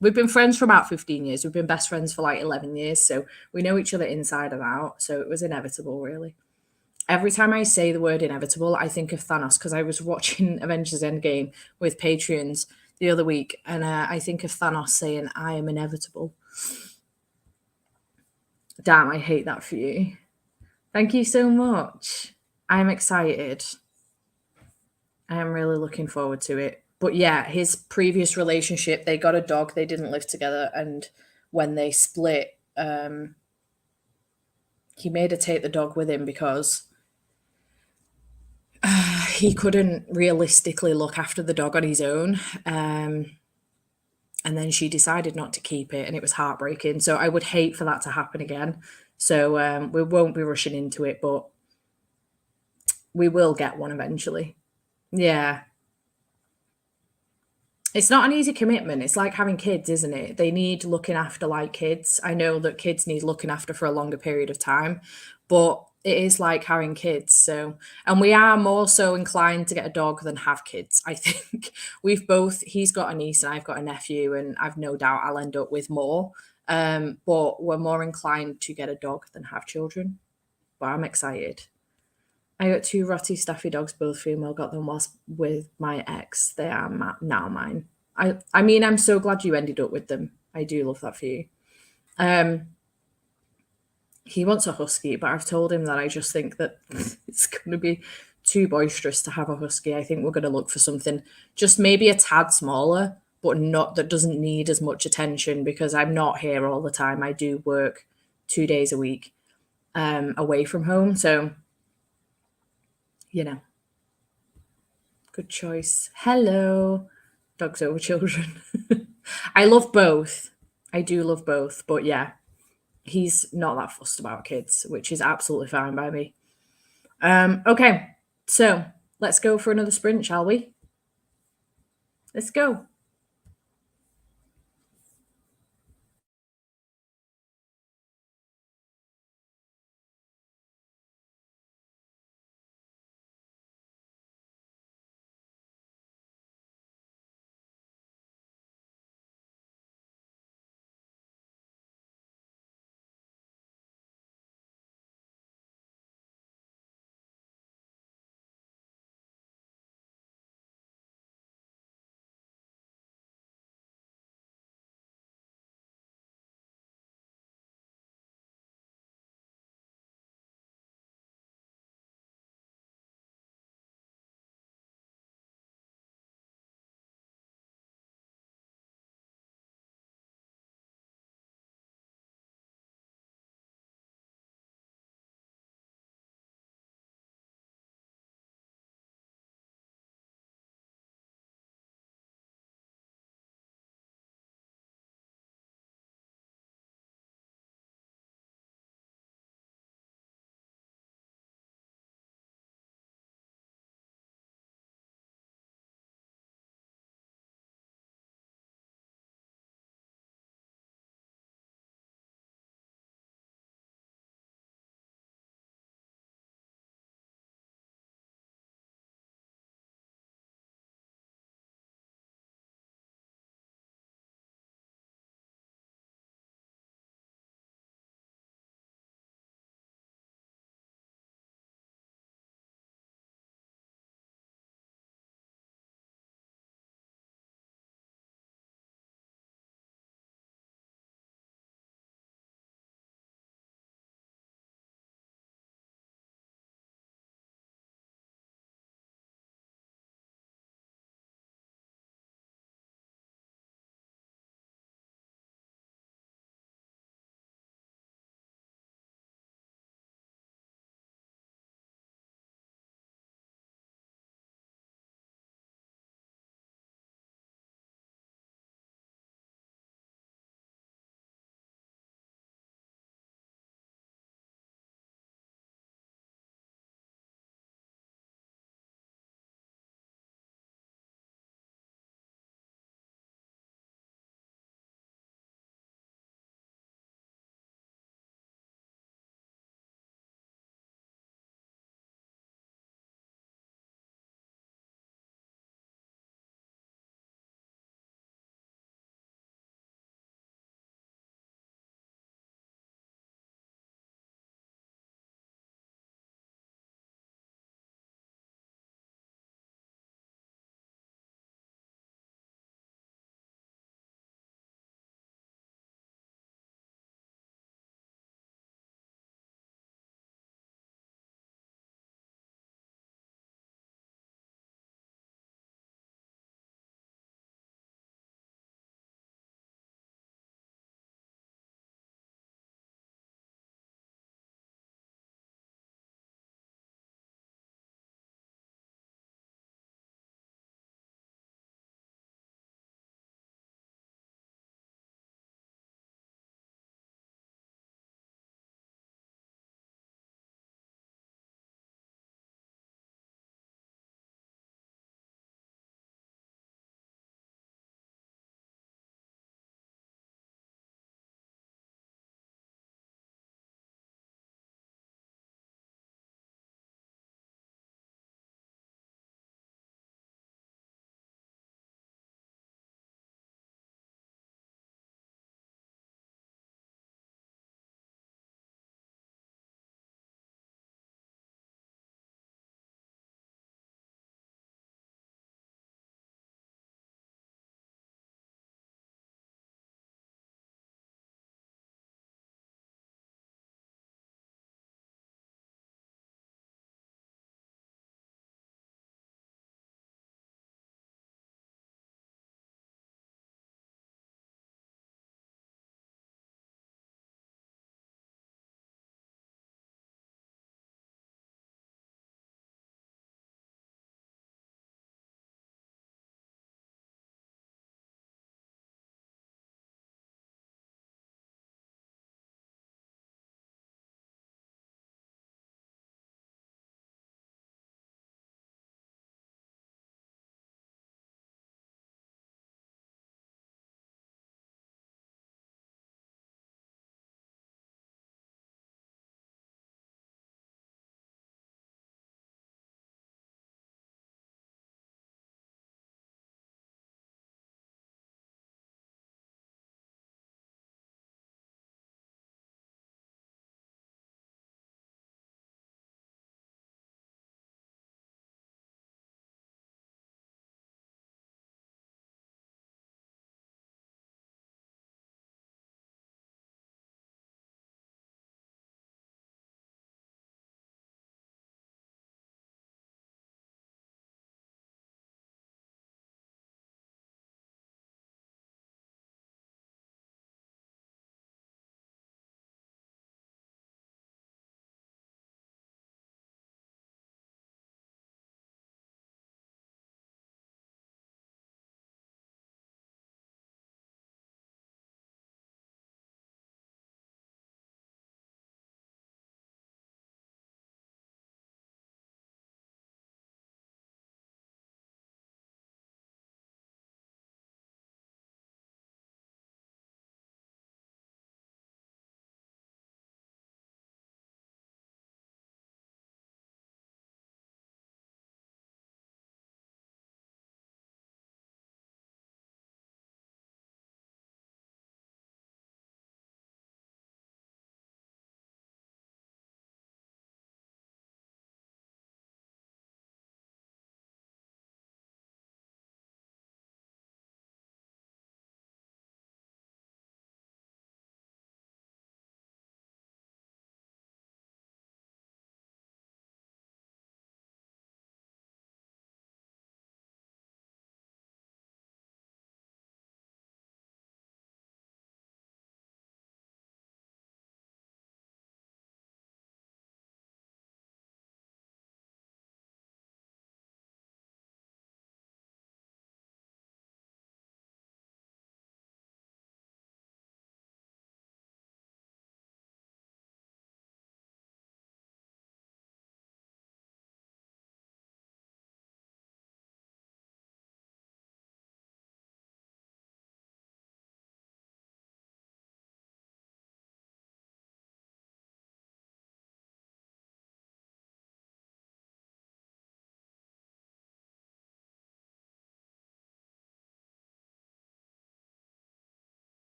We've been friends for about 15 years. We've been best friends for like 11 years. So we know each other inside and out. So it was inevitable, really. Every time I say the word inevitable, I think of Thanos because I was watching Avengers Endgame with Patreons the other week, and I think of Thanos saying, "I am inevitable." Damn, I hate that for you. Thank you so much. I'm excited. I am really looking forward to it. But yeah, his previous relationship, they got a dog, they didn't live together, and when they split, he made her take the dog with him because he couldn't realistically look after the dog on his own. And then she decided not to keep it, and it was heartbreaking. So I would hate for that to happen again. So we won't be rushing into it, but we will get one eventually. Yeah. It's not an easy commitment. It's like having kids, isn't it? They need looking after like kids. I know that kids need looking after for a longer period of time, but it is like having kids. So, and we are more so inclined to get a dog than have kids. I think he's got a niece and I've got a nephew, and I've no doubt I'll end up with more. But we're more inclined to get a dog than have children. But I'm excited. I got two Rotty Staffy dogs, both female. Got them whilst with my ex. They are now mine. I mean, I'm so glad you ended up with them. I do love that for you. He wants a husky, but I've told him that I just think that it's going to be too boisterous to have a husky. I think we're going to look for something just maybe a tad smaller, but not that doesn't need as much attention because I'm not here all the time. I do work 2 days a week away from home. So, you know, good choice. Hello, dogs over children. I love both. I do love both, but yeah, he's not that fussed about kids, which is absolutely fine by me. Okay, so let's go for another sprint, shall we? Let's go.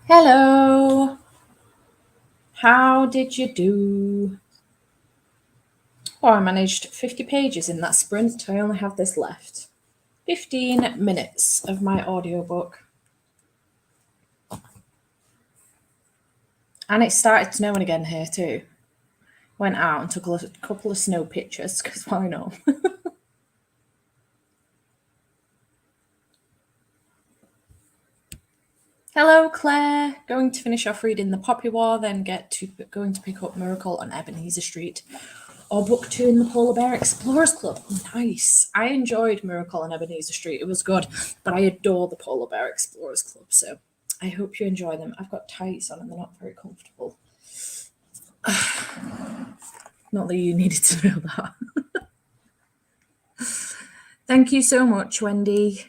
Hello. How did you do? Oh, I managed 50 pages in that sprint. I only have this left. 15 minutes of my audiobook. And it started snowing again here too. Went out and took a couple of snow pictures, because why not? Hello, Claire. Going to finish off reading The Poppy War, then going to pick up Miracle on Ebenezer Street. Or book 2 in the Polar Bear Explorers Club. Nice. I enjoyed Miracle on Ebenezer Street. It was good, but I adore the Polar Bear Explorers Club, so I hope you enjoy them. I've got tights on and they're not very comfortable. Not that you needed to know that. Thank you so much, Wendy.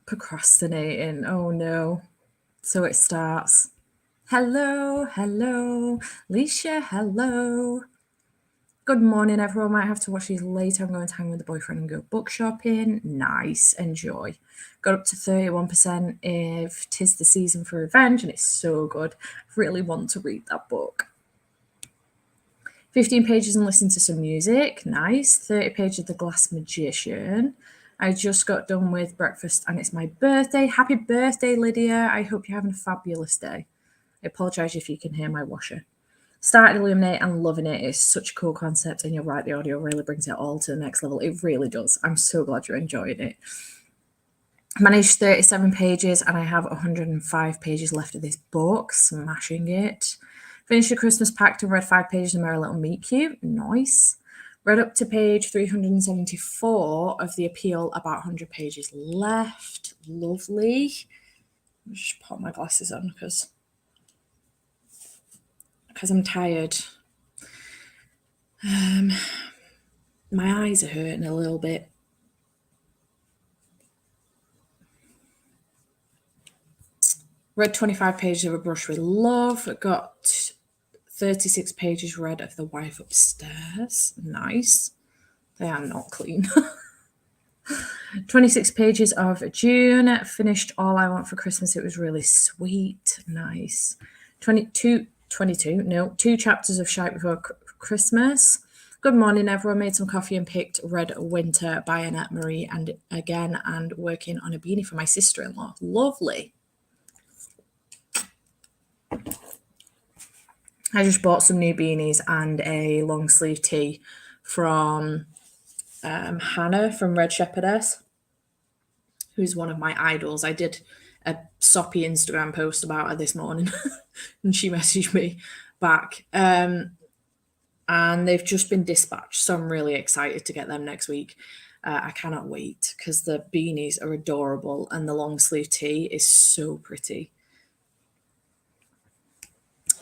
Procrastinating. Oh no. So it starts. Hello, hello. Leisha, hello. Good morning, everyone. Might have to watch these later. I'm going to hang with the boyfriend and go book shopping. Nice. Enjoy. Got up to 31% if 'Tis the Season for Revenge, and it's so good. I really want to read that book. 15 pages and listen to some music. Nice. 30 pages of The Glass Magician. I just got done with breakfast and it's my birthday. Happy birthday, Lydia. I hope you're having a fabulous day. I apologise if you can hear my washer. Started Illuminate and loving it. It's such a cool concept, and you're right, the audio really brings it all to the next level. It really does. I'm so glad you're enjoying it. Managed 37 pages and I have 105 pages left of this book. Smashing it. Finished the Christmas pact and read 5 pages of Merry Little Meet Cute. Nice. Read up to page 374 of The Appeal, about 100 pages left. Lovely. I'll just put my glasses on because I'm tired. My eyes are hurting a little bit. Read 25 pages of A Brush with Love. Got 36 pages read of The Wife Upstairs. Nice. They are not clean. 26 pages of June. Finished All I Want for Christmas. It was really sweet. Nice. 2 chapters of Shite Before Christmas. Good morning, everyone. Made some coffee and picked Red Winter by Annette Marie and working on a beanie for my sister-in-law. Lovely. I just bought some new beanies and a long sleeve tee from Hannah from Red Shepherdess, who's one of my idols. I did a soppy Instagram post about her this morning and she messaged me back. And they've just been dispatched, so I'm really excited to get them next week. I cannot wait because the beanies are adorable and the long sleeve tee is so pretty.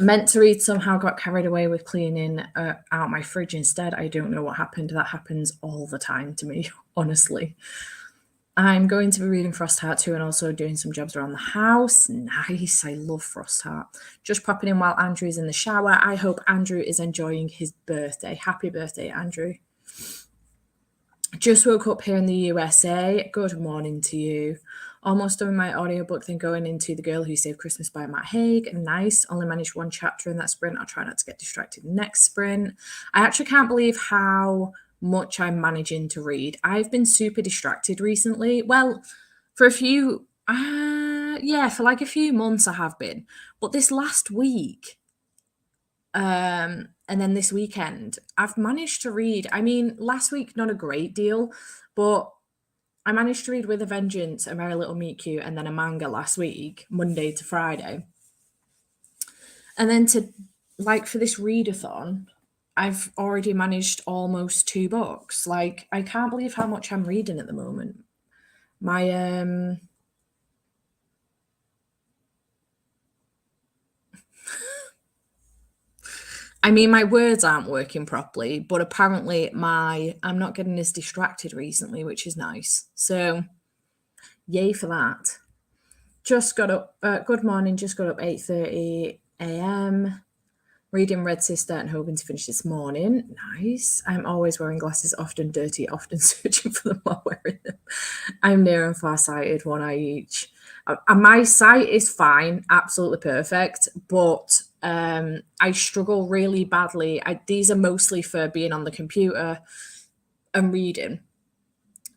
Meant to read, somehow got carried away with cleaning out my fridge instead. I don't know what happened. That happens all the time to me, honestly. I'm going to be reading Frostheart 2 and also doing some jobs around the house. Nice. I love Frostheart. Just popping in while Andrew is in the shower. I hope Andrew is enjoying his birthday. Happy birthday, Andrew. Just woke up here in the USA. Good morning to you. Almost done my audiobook, then going into The Girl Who Saved Christmas by Matt Haig. Nice. Only managed 1 chapter in that sprint. I'll try not to get distracted next sprint. I actually can't believe how much I'm managing to read. I've been super distracted recently. Well, for a few, for like a few months I have been. But this last week, and then this weekend, I've managed to read. I mean, last week, not a great deal, but I managed to read With a Vengeance, A Merry Little Meet Cute, and then a manga last week, Monday to Friday. And then for this readathon, I've already managed almost 2 books. Like, I can't believe how much I'm reading at the moment. My, I mean, my words aren't working properly, but apparently I'm not getting as distracted recently, which is nice. So, yay for that. Just got up, good morning, just got up 8:30 a.m. Reading Red Sister and hoping to finish this morning. Nice. I'm always wearing glasses, often dirty, often searching for them while wearing them. I'm near and far-sighted, 1 eye each. My sight is fine, absolutely perfect, but I struggle really badly. These are mostly for being on the computer and reading.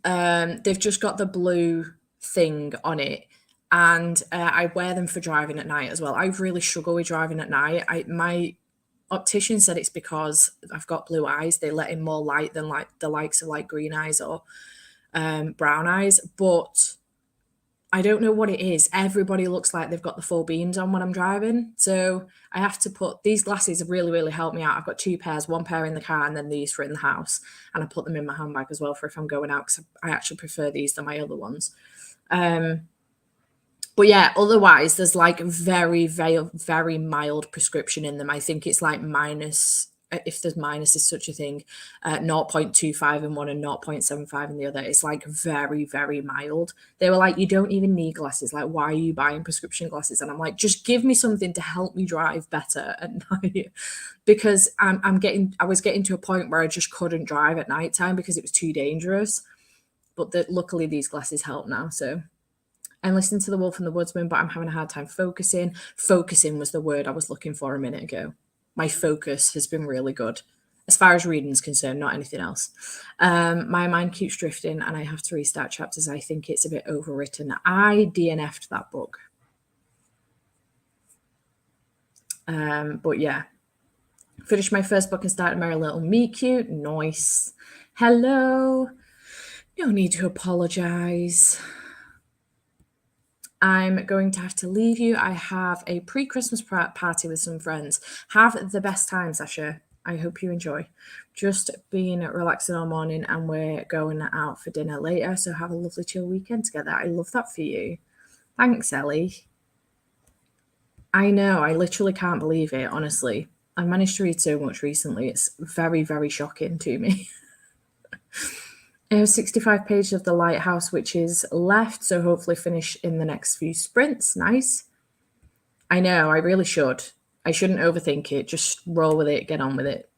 They've just got the blue thing on it, and I wear them for driving at night as well. I really struggle with driving at night. My optician said it's because I've got blue eyes. They let in more light than like the likes of like green eyes or brown eyes, but I don't know what it is. Everybody looks like they've got the full beams on when I'm driving. So I have to put these glasses have really, really helped me out. I've got two pairs, one pair in the car and then these for in the house. And I put them in my handbag as well for if I'm going out because I actually prefer these than my other ones. But yeah, otherwise there's like very, very, very mild prescription in them. I think it's like minus, if there's minus is such a thing, 0.25 in one and 0.75 in the other. It's like very, very mild. They were like, you don't even need glasses. Like, why are you buying prescription glasses? And I'm like, just give me something to help me drive better at night. Because I was getting to a point where I just couldn't drive at nighttime because it was too dangerous. But luckily these glasses help now. So I'm listening to The Wolf and the Woodsman, but I'm having a hard time focusing. Focusing was the word I was looking for a minute ago. My focus has been really good. As far as reading is concerned, not anything else. My mind keeps drifting and I have to restart chapters. I think it's a bit overwritten. I DNF'd that book. But yeah. Finished my first book and started Merry Little Me Cute. Nice. Hello. No need to apologise. I'm going to have to leave you. I have a pre-Christmas party with some friends. Have the best time, Sasha. I hope you enjoy. Just been relaxing all morning and we're going out for dinner later. So have a lovely chill weekend together. I love that for you. Thanks, Ellie. I know. I literally can't believe it, honestly. I managed to read so much recently. It's very, very shocking to me. I have 65 pages of The Lighthouse, which is left, so hopefully finish in the next few sprints. Nice. I know, I really should. I shouldn't overthink it. Just roll with it, get on with it.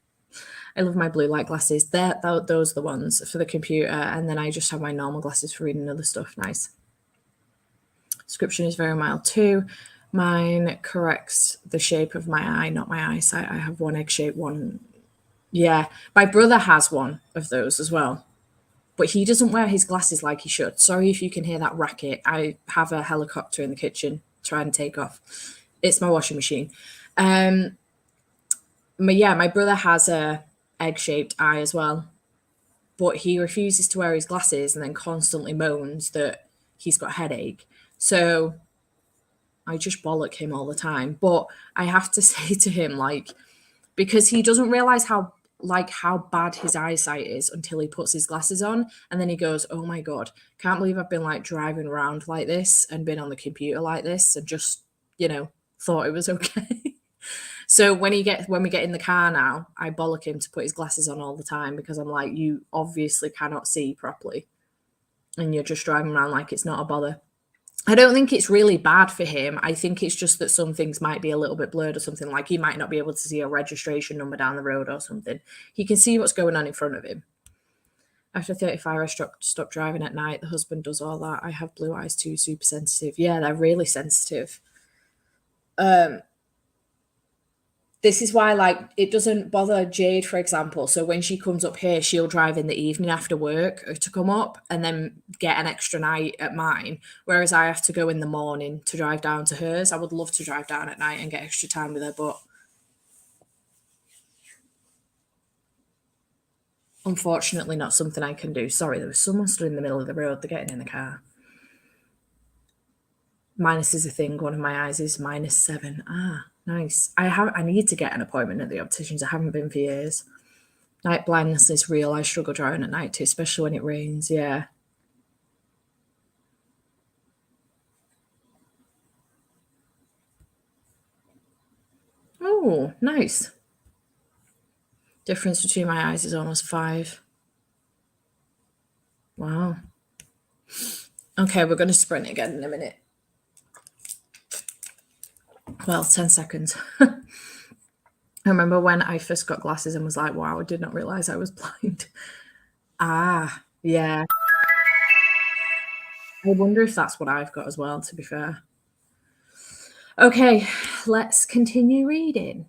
I love my blue light glasses. Those are the ones for the computer, and then I just have my normal glasses for reading other stuff. Nice. Description is very mild too. Mine corrects the shape of my eye, not my eyesight. I have one egg-shaped one. Yeah, my brother has one of those as well. But he doesn't wear his glasses like he should. Sorry if you can hear that racket. I have a helicopter in the kitchen trying to take off. It's my washing machine. My brother has a egg-shaped eye as well. But he refuses to wear his glasses and then constantly moans that he's got a headache. So I just bollock him all the time. But I have to say to him, like, because he doesn't realize how bad his eyesight is until he puts his glasses on, and then he goes, oh my god, can't believe I've been like driving around like this and been on the computer like this and just thought it was okay. So when we get in the car now, I bollock him to put his glasses on all the time because I'm like, you obviously cannot see properly and you're just driving around like it's not a bother. I don't think it's really bad for him. I think it's just that some things might be a little bit blurred or something, like he might not be able to see a registration number down the road or something. He can see what's going on in front of him. After 35, I stopped driving at night. The husband does all that. I have blue eyes too, super sensitive. Yeah, they're really sensitive. This is why, like, it doesn't bother Jade, for example. So when she comes up here, she'll drive in the evening after work to come up and then get an extra night at mine. Whereas I have to go in the morning to drive down to hers. I would love to drive down at night and get extra time with her, but unfortunately not something I can do. Sorry, there was someone stood in the middle of the road. They're getting in the car. Minus is a thing. One of my eyes is -7. Ah, nice. I need to get an appointment at the opticians. I haven't been for years. Night blindness is real. I struggle driving at night too, especially when it rains. Yeah. Oh, nice. Difference between my eyes is almost 5. Wow. Okay, we're going to sprint again in a minute. Well, 10 seconds. I remember when I first got glasses and was like, wow, I did not realize I was blind. Ah, yeah. I wonder if that's what I've got as well, to be fair. Okay, let's continue reading.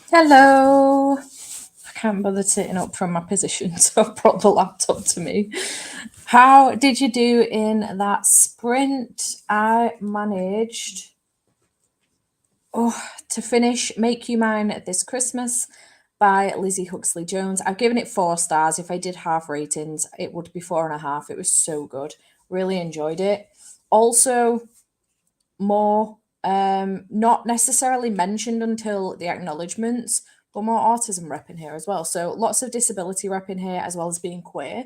Hello. I can't bother sitting up from my position, so I've brought the laptop to me. How did you do in that sprint? I managed to finish Make You Mine This Christmas by Lizzie Huxley Jones. I've given it 4 stars. If I did half ratings, it would be 4.5. It was so good. Really enjoyed it. Also, more not necessarily mentioned until the acknowledgements, but more autism rep in here as well. So lots of disability rep in here, as well as being queer.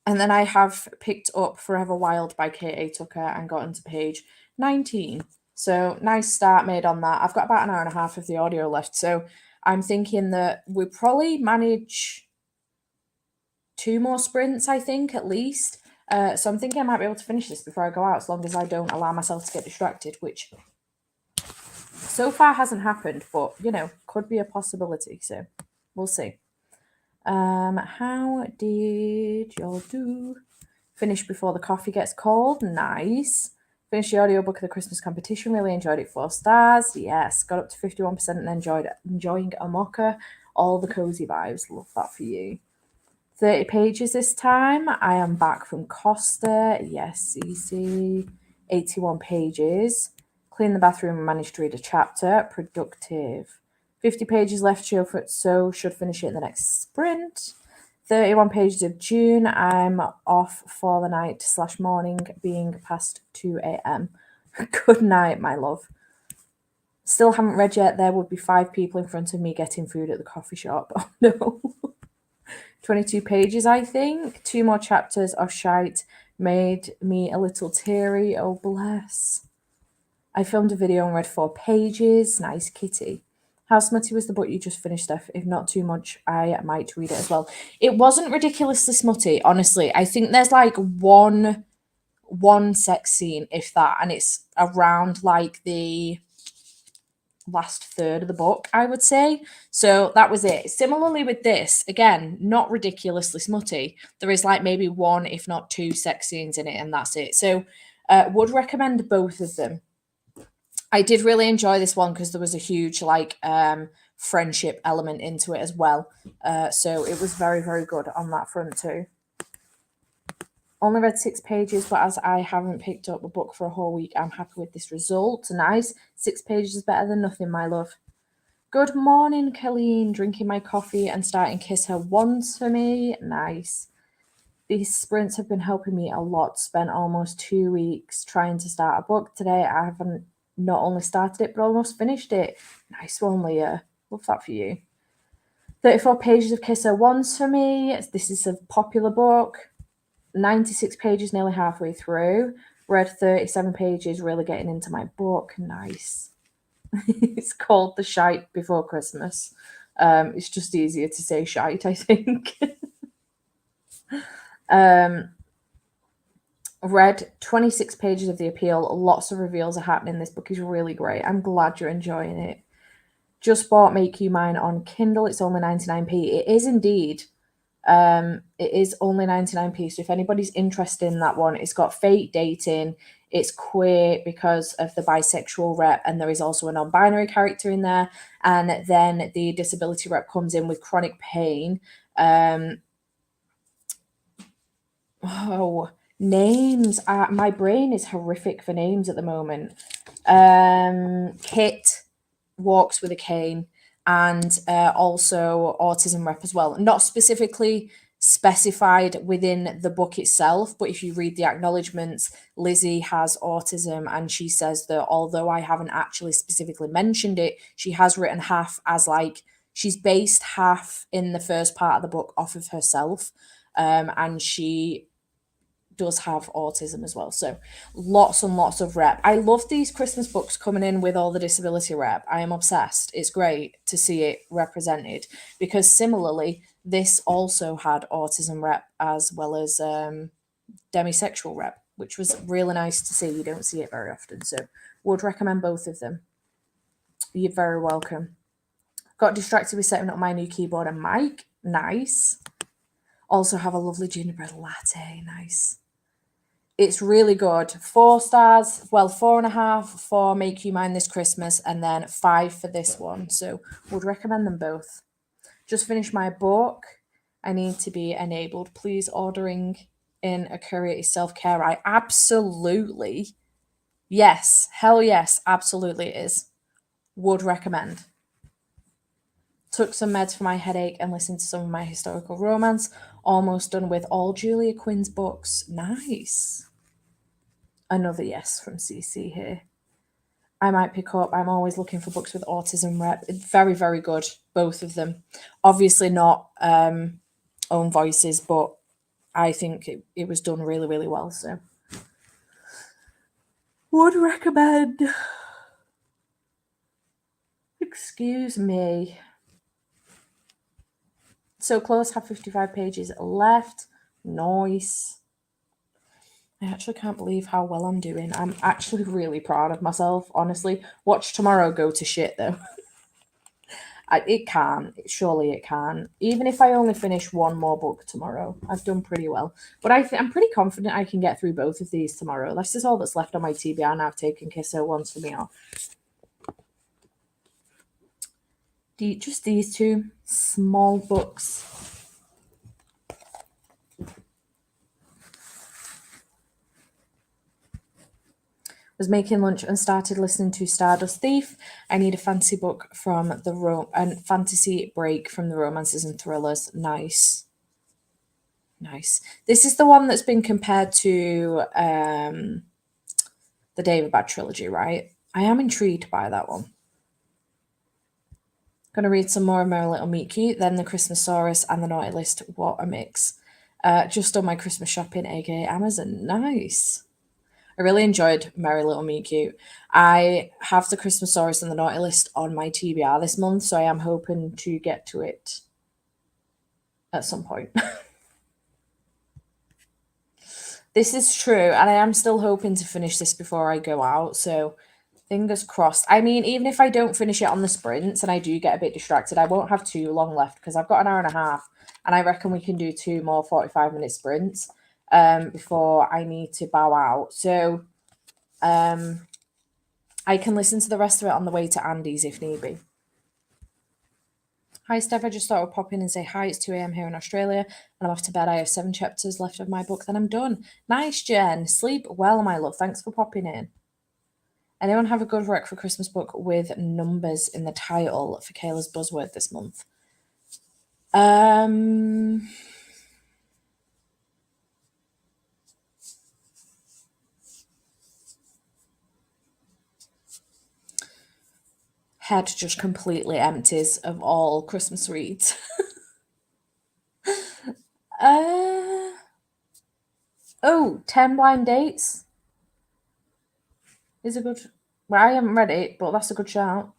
And then I have picked up Forever Wild by K.A. Tucker and gotten to page 19. So nice start made on that. I've got about an hour and a half of the audio left. So I'm thinking that we probably manage 2 more sprints, I think, at least. So I'm thinking I might be able to finish this before I go out, as long as I don't allow myself to get distracted, which so far hasn't happened, but, you know, could be a possibility. So we'll see. How did y'all do? Finish before the coffee gets cold. Nice. Finished the audiobook of the Christmas competition. Really enjoyed it. 4 stars. Yes. Got up to 51% and enjoying a mocha. All the cozy vibes. Love that for you. 30 pages this time. I am back from Costa. Yes, easy. 81 pages. Clean the bathroom and managed to read a chapter. Productive. 50 pages left, so should finish it in the next sprint. 31 pages of June. I'm off for the night / morning, being past 2 a.m. Good night, my love. Still haven't read yet. There would be 5 people in front of me getting food at the coffee shop. Oh no. 22 pages, I think. 2 more chapters of shite made me a little teary. Oh, bless. I filmed a video and read 4 pages. Nice kitty. How smutty was the book you just finished, Steph? If not too much, I might read it as well. It wasn't ridiculously smutty, honestly. I think there's like one sex scene, if that, and it's around like the last third of the book, I would say. So that was it. Similarly with this, again, not ridiculously smutty. There is like maybe 1, if not 2 sex scenes in it, and that's it. So would recommend both of them. I did really enjoy this one because there was a huge like friendship element into it as well. So it was very, very good on that front too. Only read 6 pages, but as I haven't picked up a book for a whole week, I'm happy with this result. Nice. 6 pages is better than nothing, my love. Good morning, Colleen. Drinking my coffee and starting Kiss Her Once for me. Nice. These sprints have been helping me a lot. Spent almost 2 weeks trying to start a book. Today I haven't not only started it, but almost finished it. Nice one, Leah. Love that for you. 34 pages of Kiss Her Once for me. This is a popular book. 96 pages, nearly halfway through. Read 37 pages, really getting into my book. Nice. It's called The Shite Before Christmas. It's just easier to say shite, I think. Read 26 pages of The Appeal. Lots of reveals are happening. This book is really great. I'm glad you're enjoying it. Just bought Make You Mine on Kindle. It's only 99p. It is indeed. It is only 99p. So if anybody's interested in that one, it's got fake dating. It's queer because of the bisexual rep, and there is also a non-binary character in there. And then the disability rep comes in with chronic pain. Names. My brain is horrific for names at the moment. Kit walks with a cane, and also autism rep as well. Not specifically specified within the book itself, but if you read the acknowledgements, Lizzie has autism, and she says that although I haven't actually specifically mentioned it, she has written half as like she's based half in the first part of the book off of herself, and she does have autism as well. So lots and lots of rep. I love these Christmas books coming in with all the disability rep. I am obsessed. It's great to see it represented, because similarly, this also had autism rep as well as demisexual rep, which was really nice to see. You don't see it very often. So would recommend both of them. You're very welcome. Got distracted with setting up my new keyboard and mic. Nice. Also have a lovely gingerbread latte. Nice. It's really good. 4 stars, well, 4.5 for Make You Mine This Christmas, and then 5 for this one. So would recommend them both. Just finished my book. I need to be enabled. Please ordering in a courier is self-care. I absolutely, yes, hell yes, absolutely it is. Would recommend. Took some meds for my headache and listened to some of my historical romance. Almost done with all Julia Quinn's books. Nice. Another yes from CC here. I might pick up. I'm always looking for books with autism rep. Very, very good, both of them. Obviously not own voices, but I think it was done really, really well. So would recommend. Excuse me. So close, have 55 pages left. Nice. I actually can't believe how well I'm doing. I'm actually really proud of myself, honestly. Watch tomorrow go to shit, though. It can. Surely it can. Even if I only finish one more book tomorrow, I've done pretty well. But I'm pretty confident I can get through both of these tomorrow. This is all that's left on my TBR now. I've taken Kisso once for me off. Just these two small books. Was making lunch and started listening to Stardust Thief. I need a fantasy book from and fantasy break from the romances and thrillers. Nice. Nice. This is the one that's been compared to the David Bad trilogy, right? I am intrigued by that one. Gonna read some more of Merry Little Meet Cute, then the Christmasaurus and the Naughty List. What a mix. Just done my Christmas shopping, aka Amazon. Nice. I really enjoyed Merry Little Meet Cute. I have the Christmasaurus and the Naughty List on my TBR this month, so I am hoping to get to it at some point. This is true, and I am still hoping to finish this before I go out, so fingers crossed. I mean, even if I don't finish it on the sprints and I do get a bit distracted, I won't have too long left because I've got an hour and a half, and I reckon we can do 2 more 45-minute sprints before I need to bow out. So I can listen to the rest of it on the way to Andy's if need be. Hi, Steph. I just thought I'd pop in and say hi. It's 2 a.m. here in Australia, and I'm off to bed. I have 7 chapters left of my book, then I'm done. Nice, Jen. Sleep well, my love. Thanks for popping in. Anyone have a good rec for Christmas book with numbers in the title for Kayla's buzzword this month? Head just completely empties of all Christmas reads. Oh, 10 Blind Dates is a good. Well, I haven't read it, but that's a good shout.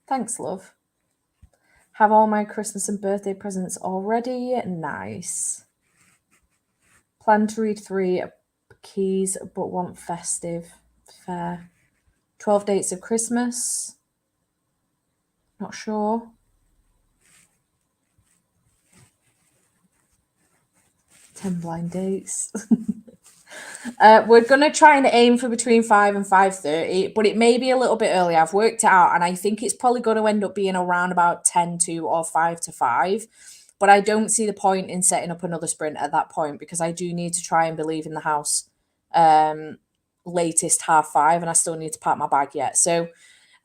Thanks, love. Have all my Christmas and birthday presents already. Nice. Plan to read 3 keys, but want festive. Fair. 12 Dates of Christmas. Not sure. 10 Blind Dates. We're going to try and aim for between 5 and 5:30, but it may be a little bit early. I've worked it out, and I think it's probably going to end up being around about 10 to or 5 to 5. But I don't see the point in setting up another sprint at that point because I do need to try and be leaving the house latest 5:30, and I still need to pack my bag yet. So,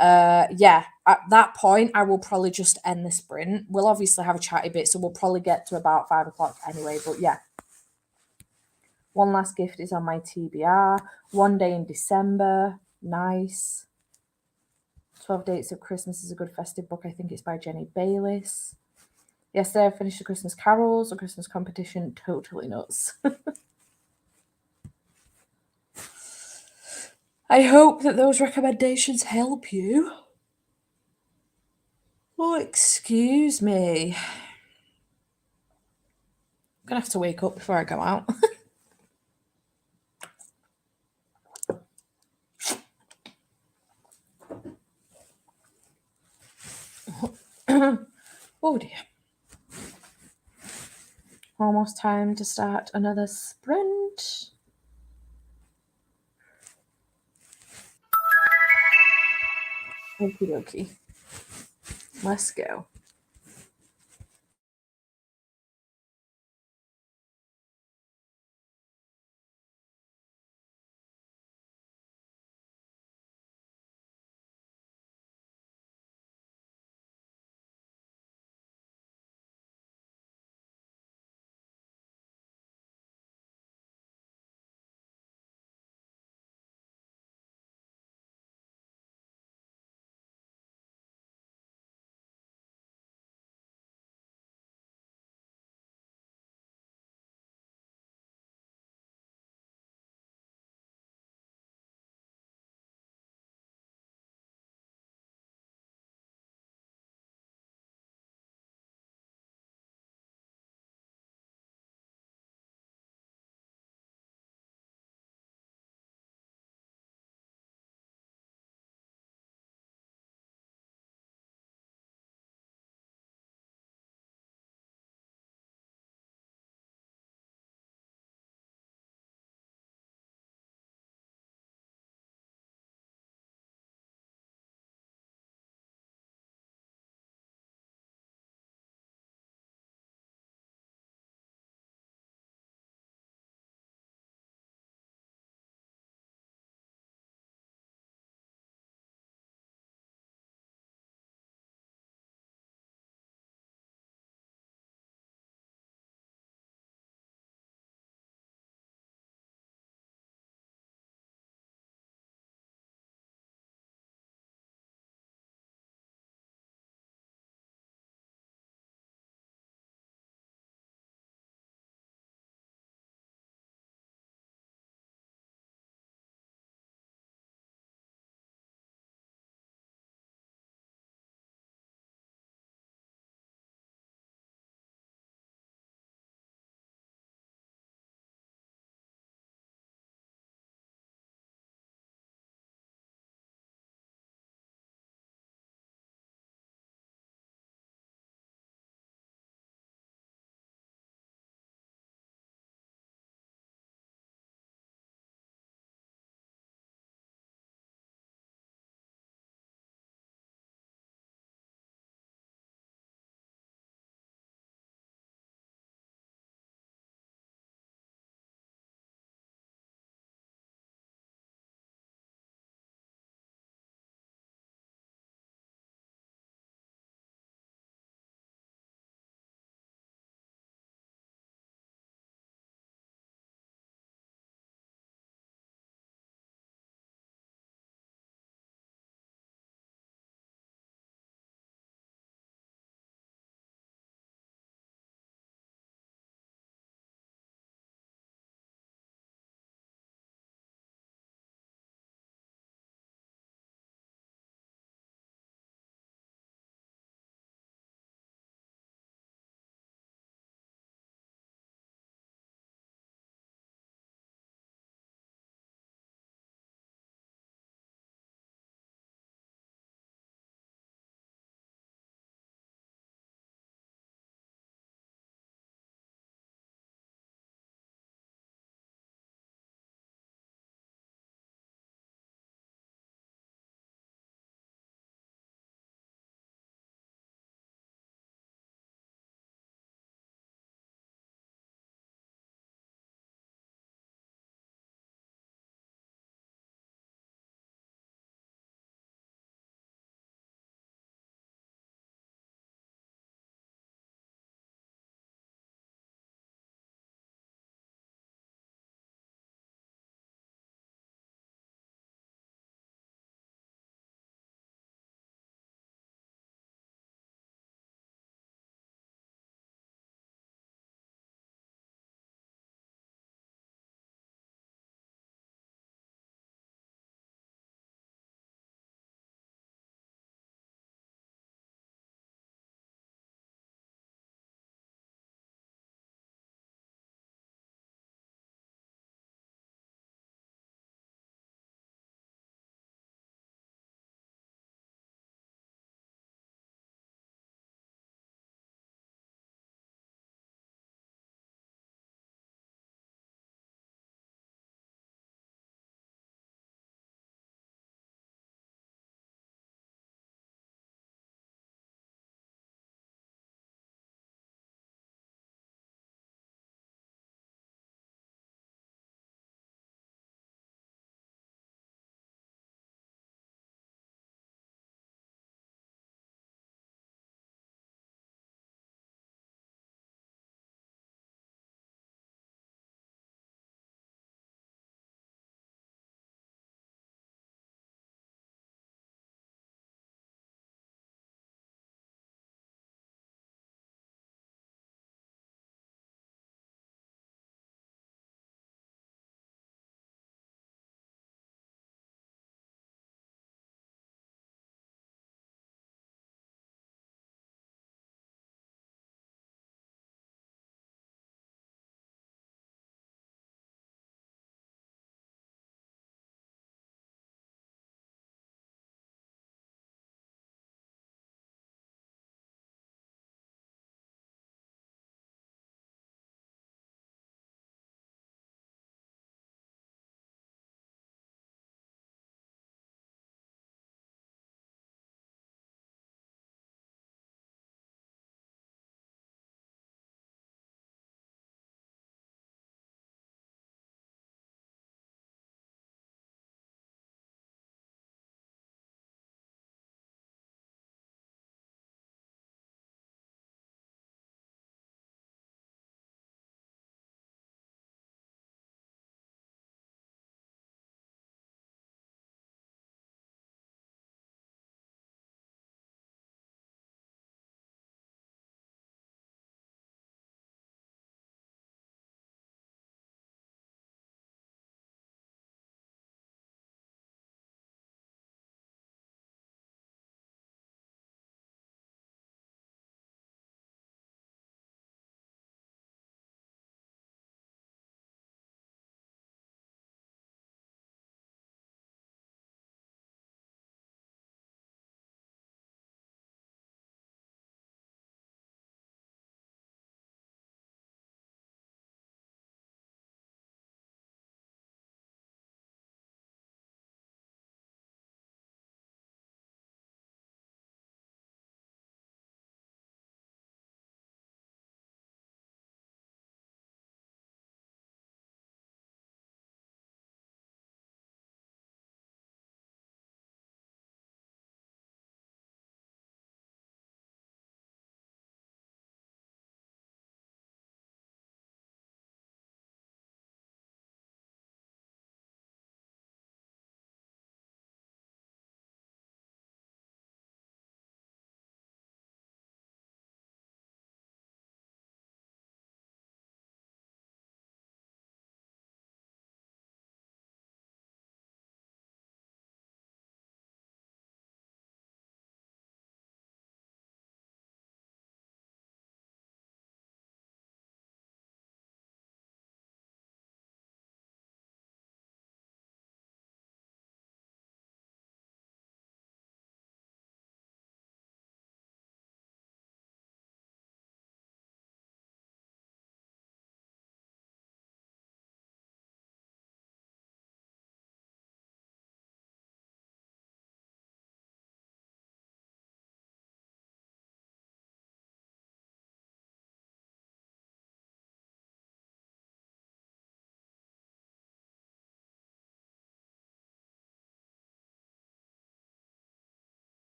yeah, at that point, I will probably just end the sprint. We'll obviously have a chatty bit, so we'll probably get to about 5 o'clock anyway. But yeah. One Last Gift is on my TBR. One Day in December. Nice. 12 Dates of Christmas is a good festive book. I think it's by Jenny Bayliss. Yesterday I finished the Christmas Carols, a Christmas competition. Totally nuts. I hope that those recommendations help you. Oh, excuse me. I'm going to have to wake up before I go out. Oh dear. Almost time to start another sprint. Okie dokie. Let's go.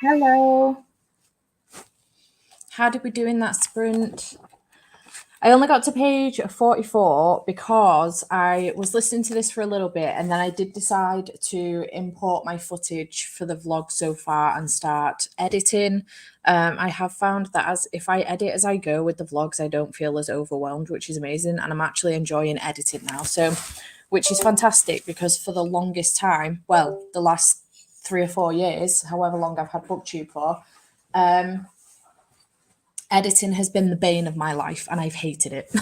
Hello. How did we do in that sprint? I only got to page 44 because I was listening to this for a little bit and then I did decide to import my footage for the vlog so far and start editing. I have found that if I edit as I go with the vlogs, I don't feel as overwhelmed, which is amazing. And I'm actually enjoying editing now. So, which is fantastic because for the longest time, well, the last 3 or 4 years, however long I've had BookTube for, editing has been the bane of my life and I've hated it.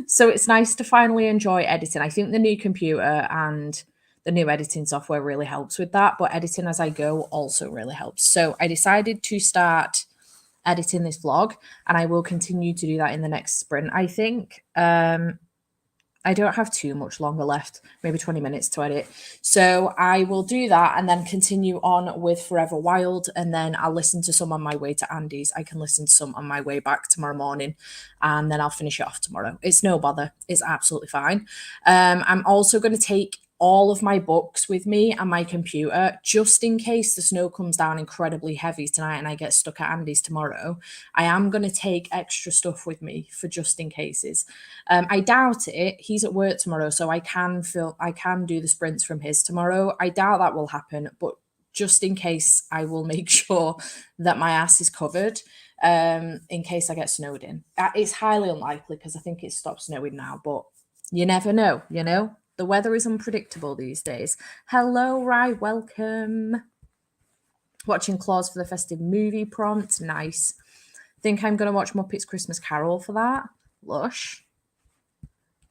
So it's nice to finally enjoy editing. I think the new computer and the new editing software really helps with that, but editing as I go also really helps. So I decided to start editing this vlog and I will continue to do that in the next sprint. I think I don't have too much longer left, maybe 20 minutes to edit. So I will do that and then continue on with Forever Wild. And then I'll listen to some on my way to Andy's. I can listen to some on my way back tomorrow morning and then I'll finish it off tomorrow. It's no bother. It's absolutely fine. I'm also going to take all of my books with me and my computer just in case the snow comes down incredibly heavy tonight and I get stuck at Andy's tomorrow. I am going to take extra stuff with me for just in cases. I doubt it. He's at work tomorrow, so I can do the sprints from his tomorrow. I doubt that will happen, but just in case, I will make sure that my ass is covered in case I get snowed in. It's highly unlikely because I think it stopped snowing now, but you never know, you know? The weather is unpredictable these days. Hello, Rye, welcome. Watching Claus for the festive movie prompt. Nice. Think I'm going to watch Muppets Christmas Carol for that. Lush.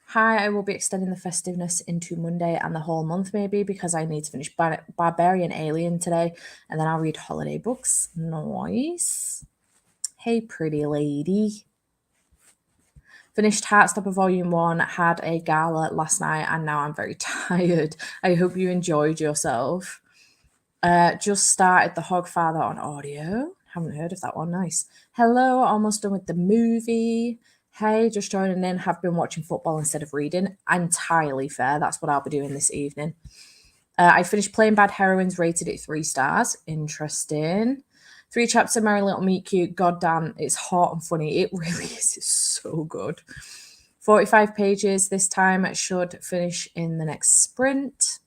Hi, I will be extending the festiveness into Monday and the whole month maybe because I need to finish Barbarian Alien today and then I'll read holiday books. Nice. Hey, pretty lady. Finished Heartstopper Volume 1, had a gala last night, and now I'm very tired. I hope you enjoyed yourself. Just started The Hogfather on audio. Haven't heard of that one. Nice. Hello, almost done with the movie. Hey, just joining in. Have been watching football instead of reading. Entirely fair. That's what I'll be doing this evening. I finished Plain Bad Heroines, rated it 3 stars. Interesting. 3 chapters of Merry Little Meet Cute. God damn, it's hot and funny. It really is. It's so good. 45 pages this time. It should finish in the next sprint.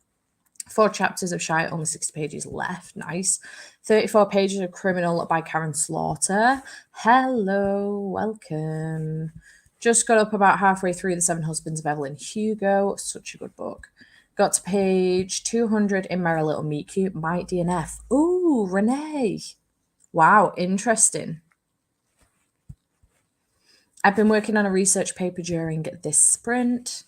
4 chapters of Shy, only 60 pages left. Nice. 34 pages of Criminal by Karen Slaughter. Hello, welcome. Just got up about halfway through The 7 Husbands of Evelyn Hugo. Such a good book. Got to page 200 in Merry Little Meet Cute. Might DNF. Ooh, Renee. Wow, interesting. I've been working on a research paper during this sprint.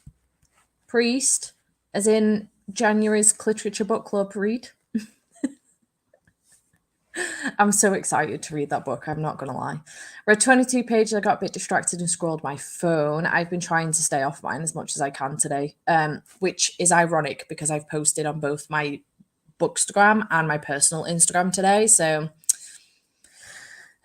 Priest, as in January's Literature Book Club read. I'm so excited to read that book, I'm not going to lie. Read 22 pages, I got a bit distracted and scrolled my phone. I've been trying to stay off mine as much as I can today, which is ironic because I've posted on both my Bookstagram and my personal Instagram today, so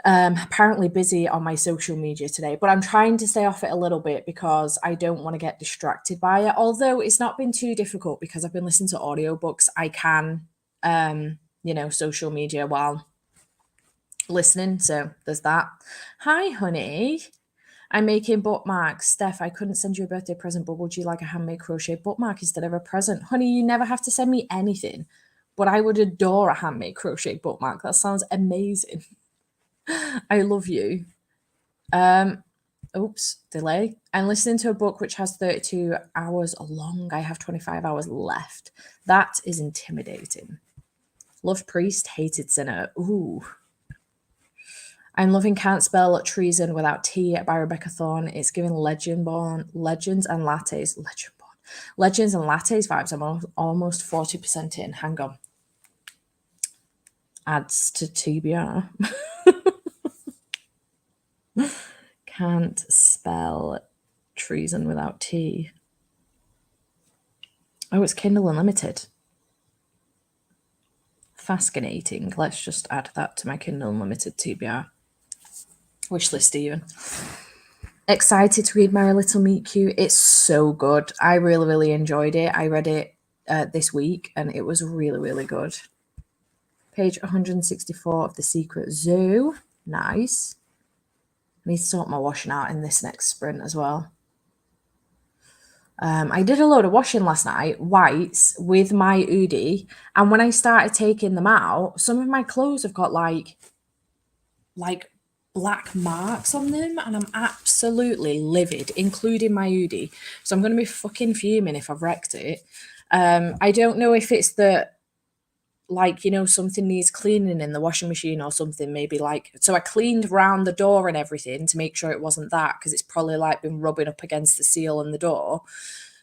apparently busy on my social media today, but I'm trying to stay off it a little bit because I don't want to get distracted by it. Although it's not been too difficult because I've been listening to audiobooks. I can, social media while listening. So there's that. Hi, honey. I'm making bookmarks. Steph, I couldn't send you a birthday present, but would you like a handmade crochet bookmark instead of a present? Honey, you never have to send me anything, but I would adore a handmade crochet bookmark. That sounds amazing. I love you. Oops, delay. I'm listening to a book which has 32 hours long. I have 25 hours left. That is intimidating. Loved Priest, hated Sinner. Ooh. I'm loving Can't Spell Treason Without Tea by Rebecca Thorne. It's giving Legends and Lattes vibes. I'm almost 40% in. Hang on. Adds to TBR. Can't spell treason without T. Oh, it's Kindle Unlimited. Fascinating. Let's just add that to my Kindle Unlimited TBR. Wishlist even. Excited to read Merry Little Meet Cute. It's so good. I really, really enjoyed it. I read it this week and it was really, really good. Page 164 of The Secret Zoo. Nice. I need to sort my washing out in this next sprint as well. I did a load of washing last night, whites, with my Oodie. And when I started taking them out, some of my clothes have got like black marks on them, and I'm absolutely livid, including my Oodie. So I'm going to be fucking fuming if I've wrecked it. I don't know if it's that, like, you know, something needs cleaning in the washing machine or something, maybe like, so I cleaned round the door and everything to make sure it wasn't that, because it's probably like been rubbing up against the seal and the door.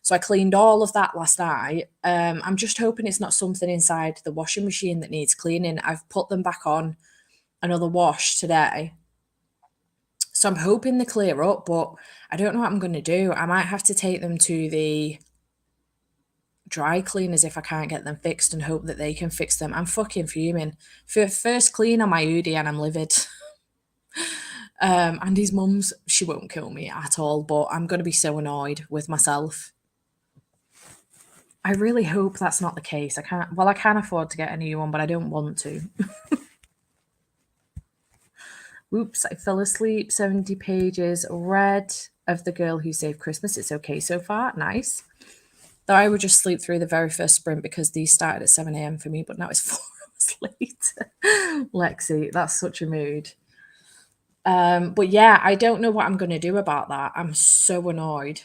So I cleaned all of that last night. I'm just hoping it's not something inside the washing machine that needs cleaning. I've put them back on another wash today, so I'm hoping they clear up, but I don't know what I'm going to do. I might have to take them to the dry cleaners if I can't get them fixed, and hope that they can fix them. I'm fucking fuming. First clean on my Oodie and I'm livid. And his mum's, she won't kill me at all, but I'm going to be so annoyed with myself. I really hope that's not the case. I can afford to get a new one, but I don't want to. Oops, I fell asleep. 70 pages read of The Girl Who Saved Christmas. It's okay so far. Nice. Though I would just sleep through the very first sprint because these started at 7 a.m. for me, but now it's 4 hours later. Lexi, that's such a mood. But yeah, I don't know what I'm going to do about that. I'm so annoyed.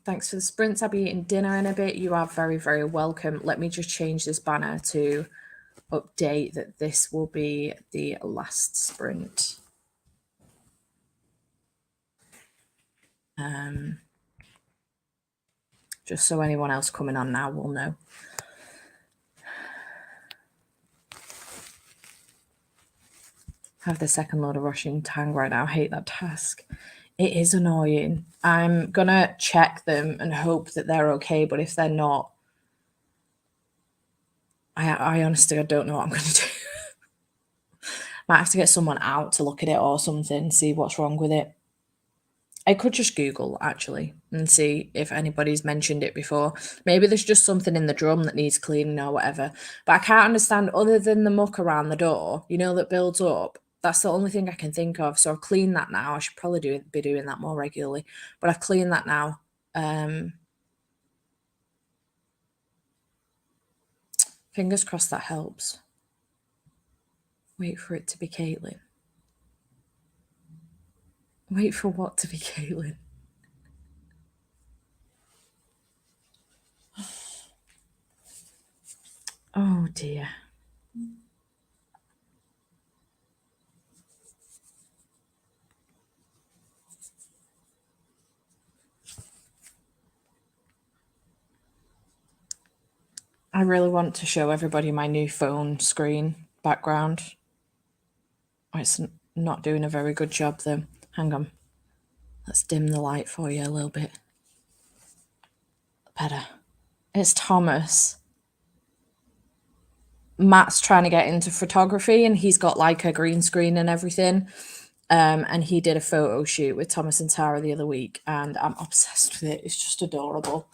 Thanks for the sprints. I'll be eating dinner in a bit. You are very, very welcome. Let me just change this banner to update that this will be the last sprint. Just so anyone else coming on now will know. I have the second load of rushing to hang right now. I hate that task. It is annoying. I'm gonna check them and hope that they're okay, but if they're not, I honestly, I don't know what I'm gonna do. Might have to get someone out to look at it or something, see what's wrong with it. I could just Google, actually, and see if anybody's mentioned it before. Maybe there's just something in the drum that needs cleaning or whatever. But I can't understand, other than the muck around the door, you know, that builds up. That's the only thing I can think of. So I've cleaned that now. I should probably be doing that more regularly. But I've cleaned that now. Fingers crossed that helps. Wait for it to be Caitlin. Wait for what to be Caitlin? Oh dear. I really want to show everybody my new phone screen background. It's not doing a very good job though. Hang on. Let's dim the light for you a little bit. Better. It's Thomas. Matt's trying to get into photography and he's got like a green screen and everything. And he did a photo shoot with Thomas and Tara the other week and I'm obsessed with it. It's just adorable.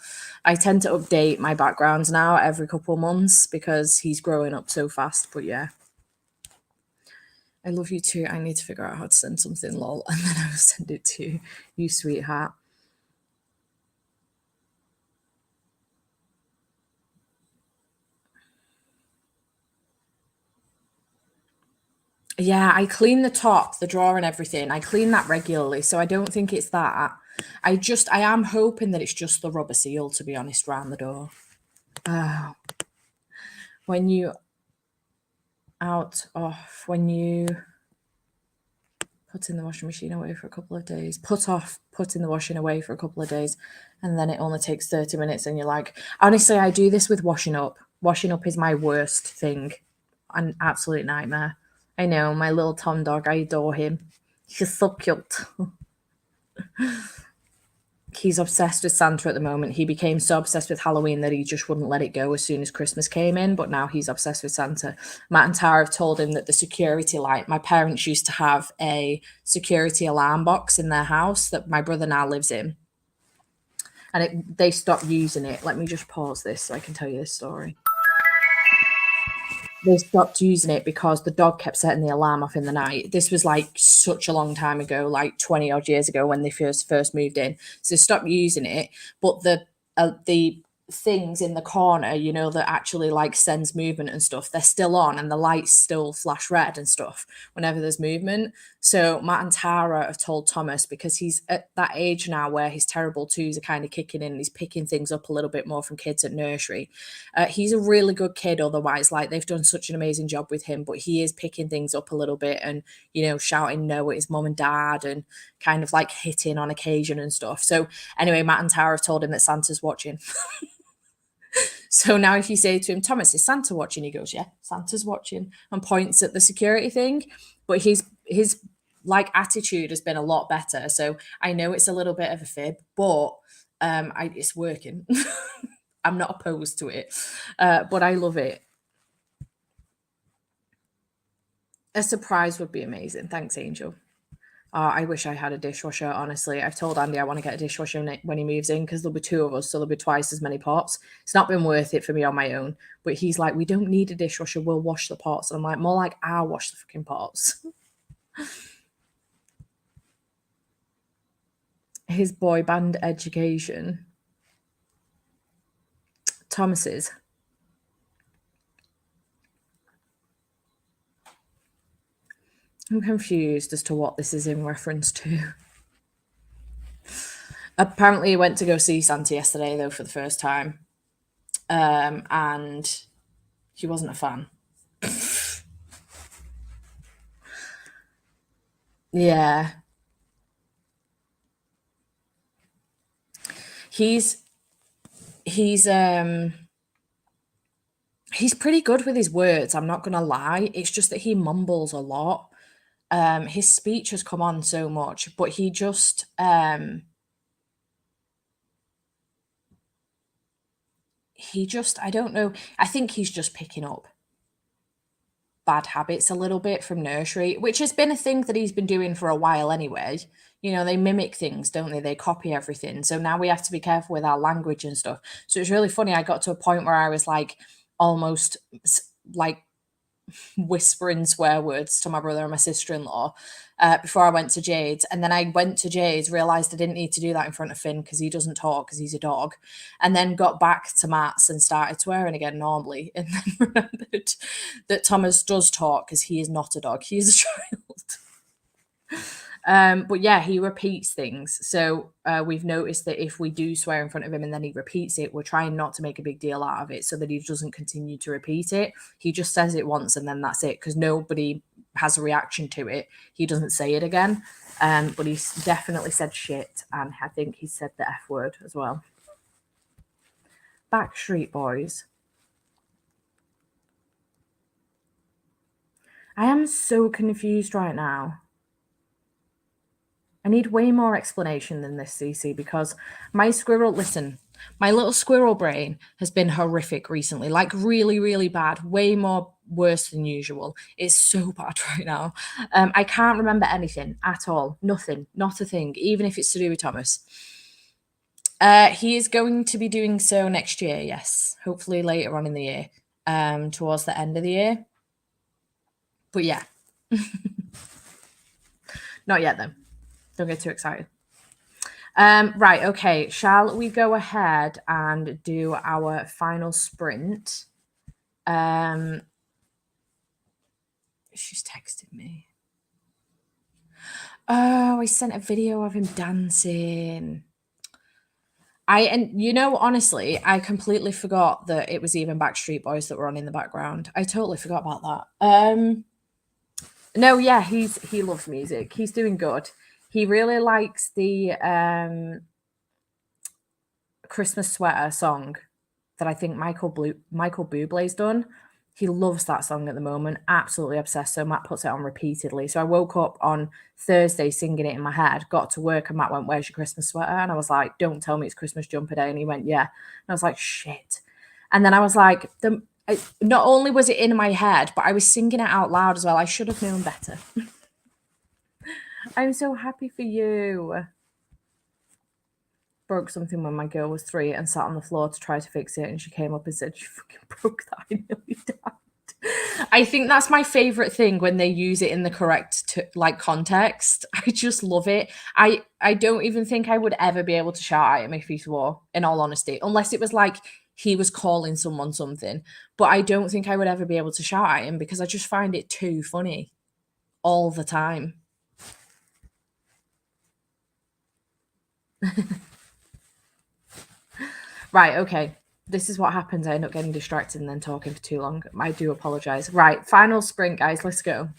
I tend to update my backgrounds now every couple of months because he's growing up so fast. But yeah. I love you too. I need to figure out how to send something, lol. And then I will send it to you, sweetheart. Yeah, I clean the top, the drawer and everything. I clean that regularly. So I don't think it's that. I am hoping that it's just the rubber seal, to be honest, round the door. When you put in the washing machine away for a couple of days, putting the washing away for a couple of days, and then it only takes 30 minutes and you're like, honestly, I do this with washing up. Washing up is my worst thing. An absolute nightmare. I know, my little Tom dog, I adore him. He's so cute. He's obsessed with Santa at the moment. He became so obsessed with Halloween that he just wouldn't let it go as soon as Christmas came in, but now he's obsessed with Santa. Matt and Tara have told him that the security light, my parents used to have a security alarm box in their house that my brother now lives in, and they stopped using it. Let me just pause this so I can tell you this story. they stopped using it because the dog kept setting the alarm off in the night. This was like such a long time ago, like 20 odd years ago when they first moved in. So they stopped using it. But the things in the corner, you know, that actually like sends movement and stuff, they're still on and the lights still flash red and stuff whenever there's movement. So Matt and Tara have told Thomas, because he's at that age now where his terrible twos are kind of kicking in and he's picking things up a little bit more from kids at nursery. He's a really good kid otherwise, like they've done such an amazing job with him, but he is picking things up a little bit and, you know, shouting no at his mum and dad and kind of like hitting on occasion and stuff. So anyway, Matt and Tara have told him that Santa's watching. So now if you say to him, Thomas, is Santa watching? He goes, yeah, Santa's watching, and points at the security thing. But his like attitude has been a lot better. So I know it's a little bit of a fib, but it's working. I'm not opposed to it, but I love it. A surprise would be amazing. Thanks, Angel. I wish I had a dishwasher, honestly. I've told Andy I want to get a dishwasher when he moves in because there'll be two of us, so there'll be twice as many pots. It's not been worth it for me on my own. But he's like, we don't need a dishwasher, we'll wash the pots. And I'm like, more like I'll wash the fucking pots. His boy band education. Thomas's. I'm confused as to what this is in reference to. Apparently, he went to go see Santa yesterday, though, for the first time. And he wasn't a fan. Yeah. He's pretty good with his words, I'm not gonna lie. It's just that he mumbles a lot. His speech has come on so much, but he just I don't know. I think he's just picking up bad habits a little bit from nursery, which has been a thing that he's been doing for a while anyway. You know, they mimic things, don't they? They copy everything. So now we have to be careful with our language and stuff. So it's really funny. I got to a point where I was like almost like whispering swear words to my brother and my sister-in-law before I went to Jade's. And then I went to Jade's, realised I didn't need to do that in front of Finn because he doesn't talk because he's a dog. And then got back to Matt's and started swearing again normally. And then remembered that Thomas does talk because he is not a dog. He is a child. But yeah, he repeats things. So we've noticed that if we do swear in front of him and then he repeats it, we're trying not to make a big deal out of it so that he doesn't continue to repeat it. He just says it once and then that's it, because nobody has a reaction to it. He doesn't say it again. But he's definitely said shit, and I think he said the F word as well. Backstreet Boys. I am so confused right now. I need way more explanation than this, CC, because my little squirrel brain has been horrific recently, like really, really bad, way more worse than usual. It's so bad right now. I can't remember anything at all. Nothing, not a thing, even if it's to do with Thomas. He is going to be doing so next year, yes. Hopefully later on in the year, towards the end of the year. But yeah. Not yet, though. Don't get too excited. Right, okay. Shall we go ahead and do our final sprint? She's texted me. Oh, I sent a video of him dancing. And you know, honestly, I completely forgot that it was even Backstreet Boys that were on in the background. I totally forgot about that. No, yeah, he loves music. He's doing good. He really likes the Christmas Sweater song that I think Michael Bublé's done. He loves that song at the moment, absolutely obsessed. So Matt puts it on repeatedly. So I woke up on Thursday singing it in my head, got to work, and Matt went, "Where's your Christmas sweater?" And I was like, "Don't tell me it's Christmas jumper day." And he went, "Yeah." And I was like, "Shit." And then I was like, not only was it in my head, but I was singing it out loud as well. I should have known better. I'm so happy for you. Broke something when my girl was 3 and sat on the floor to try to fix it, and she came up and said, "You fucking broke that. I nearly died." I think that's my favorite thing when they use it in the correct like context. I just love it. I don't even think I would ever be able to shout at him if he swore, in all honesty, unless it was like he was calling someone something. But I don't think I would ever be able to shout at him because I just find it too funny all the time. Right, okay. This is what happens. I end up getting distracted and then talking for too long. I do apologize. Right, final sprint, guys. Let's go.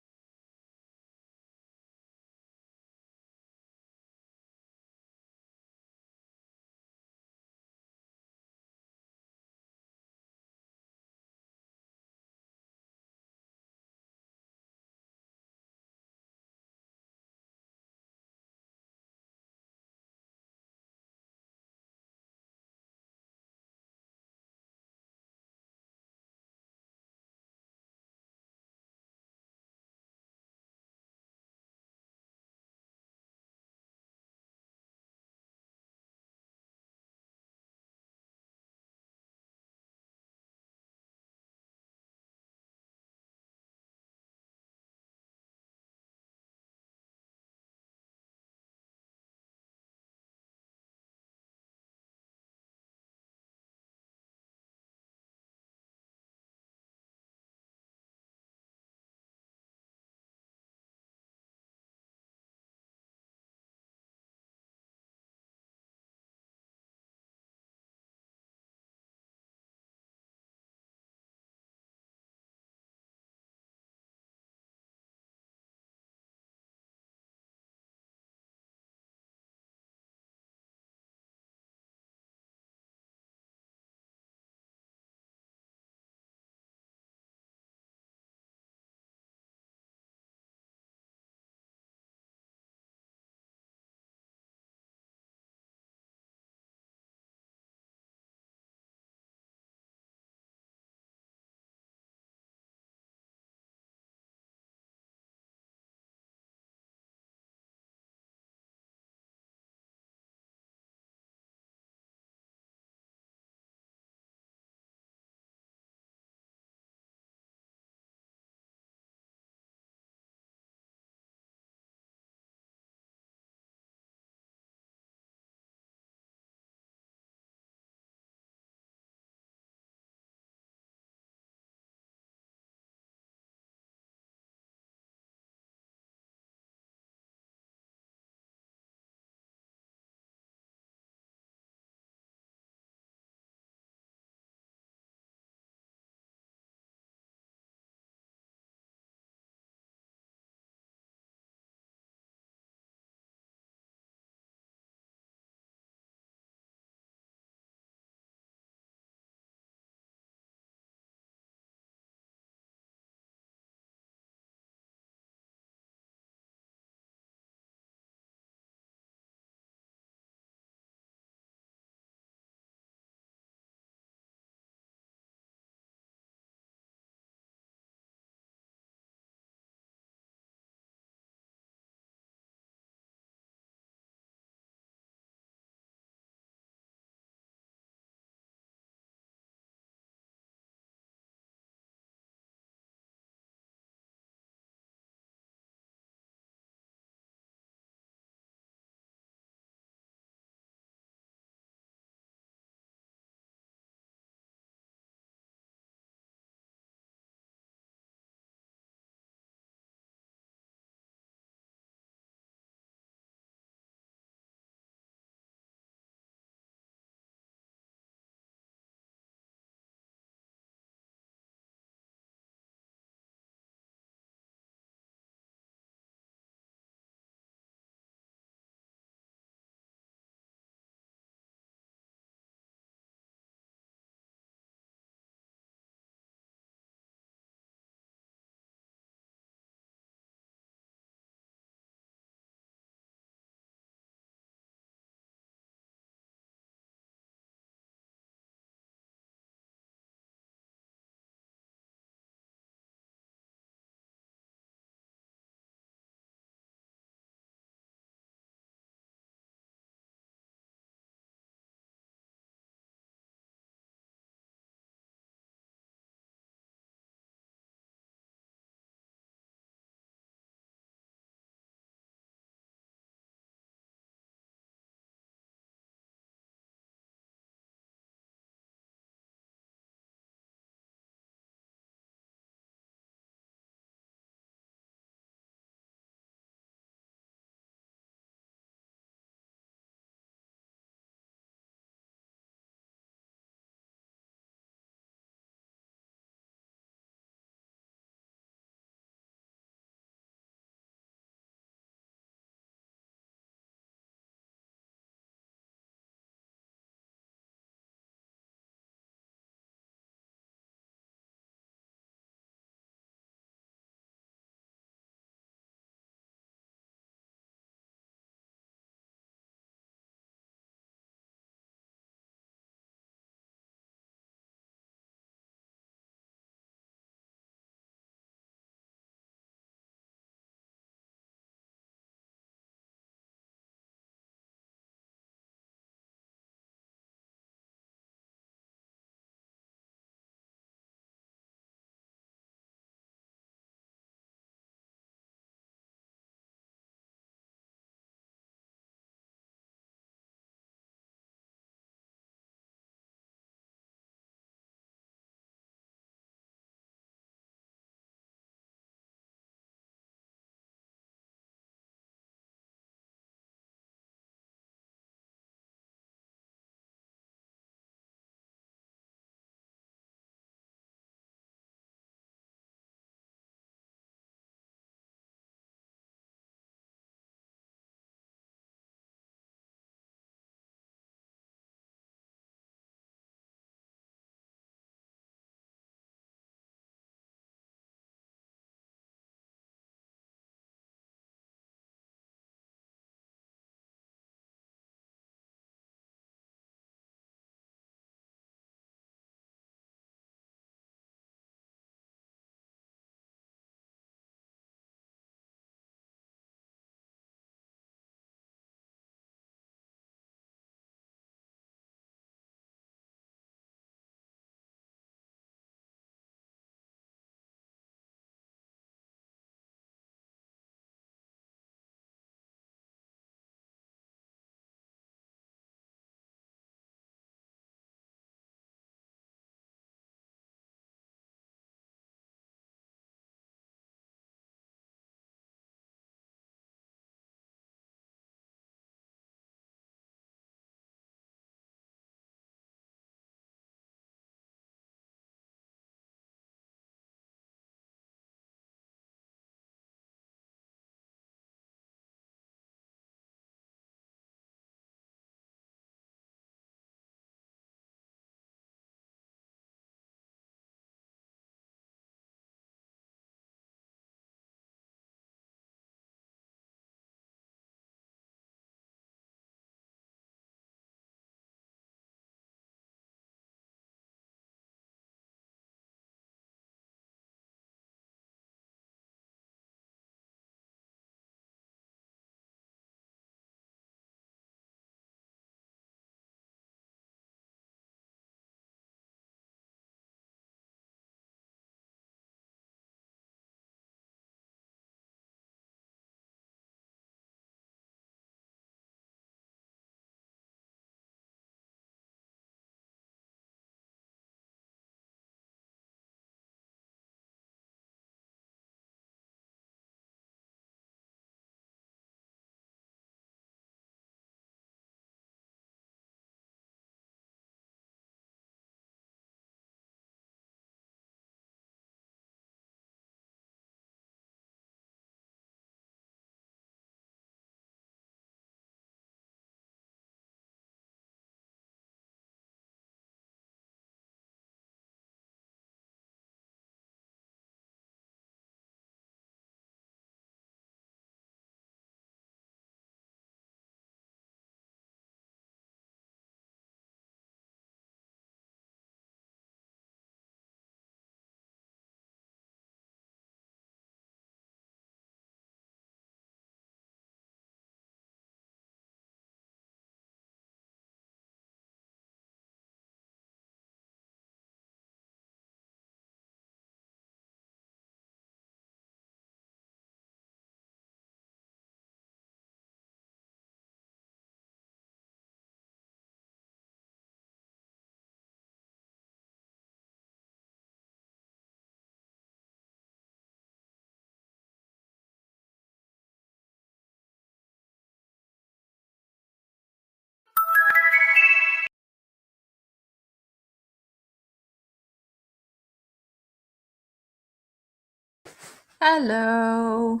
Hello.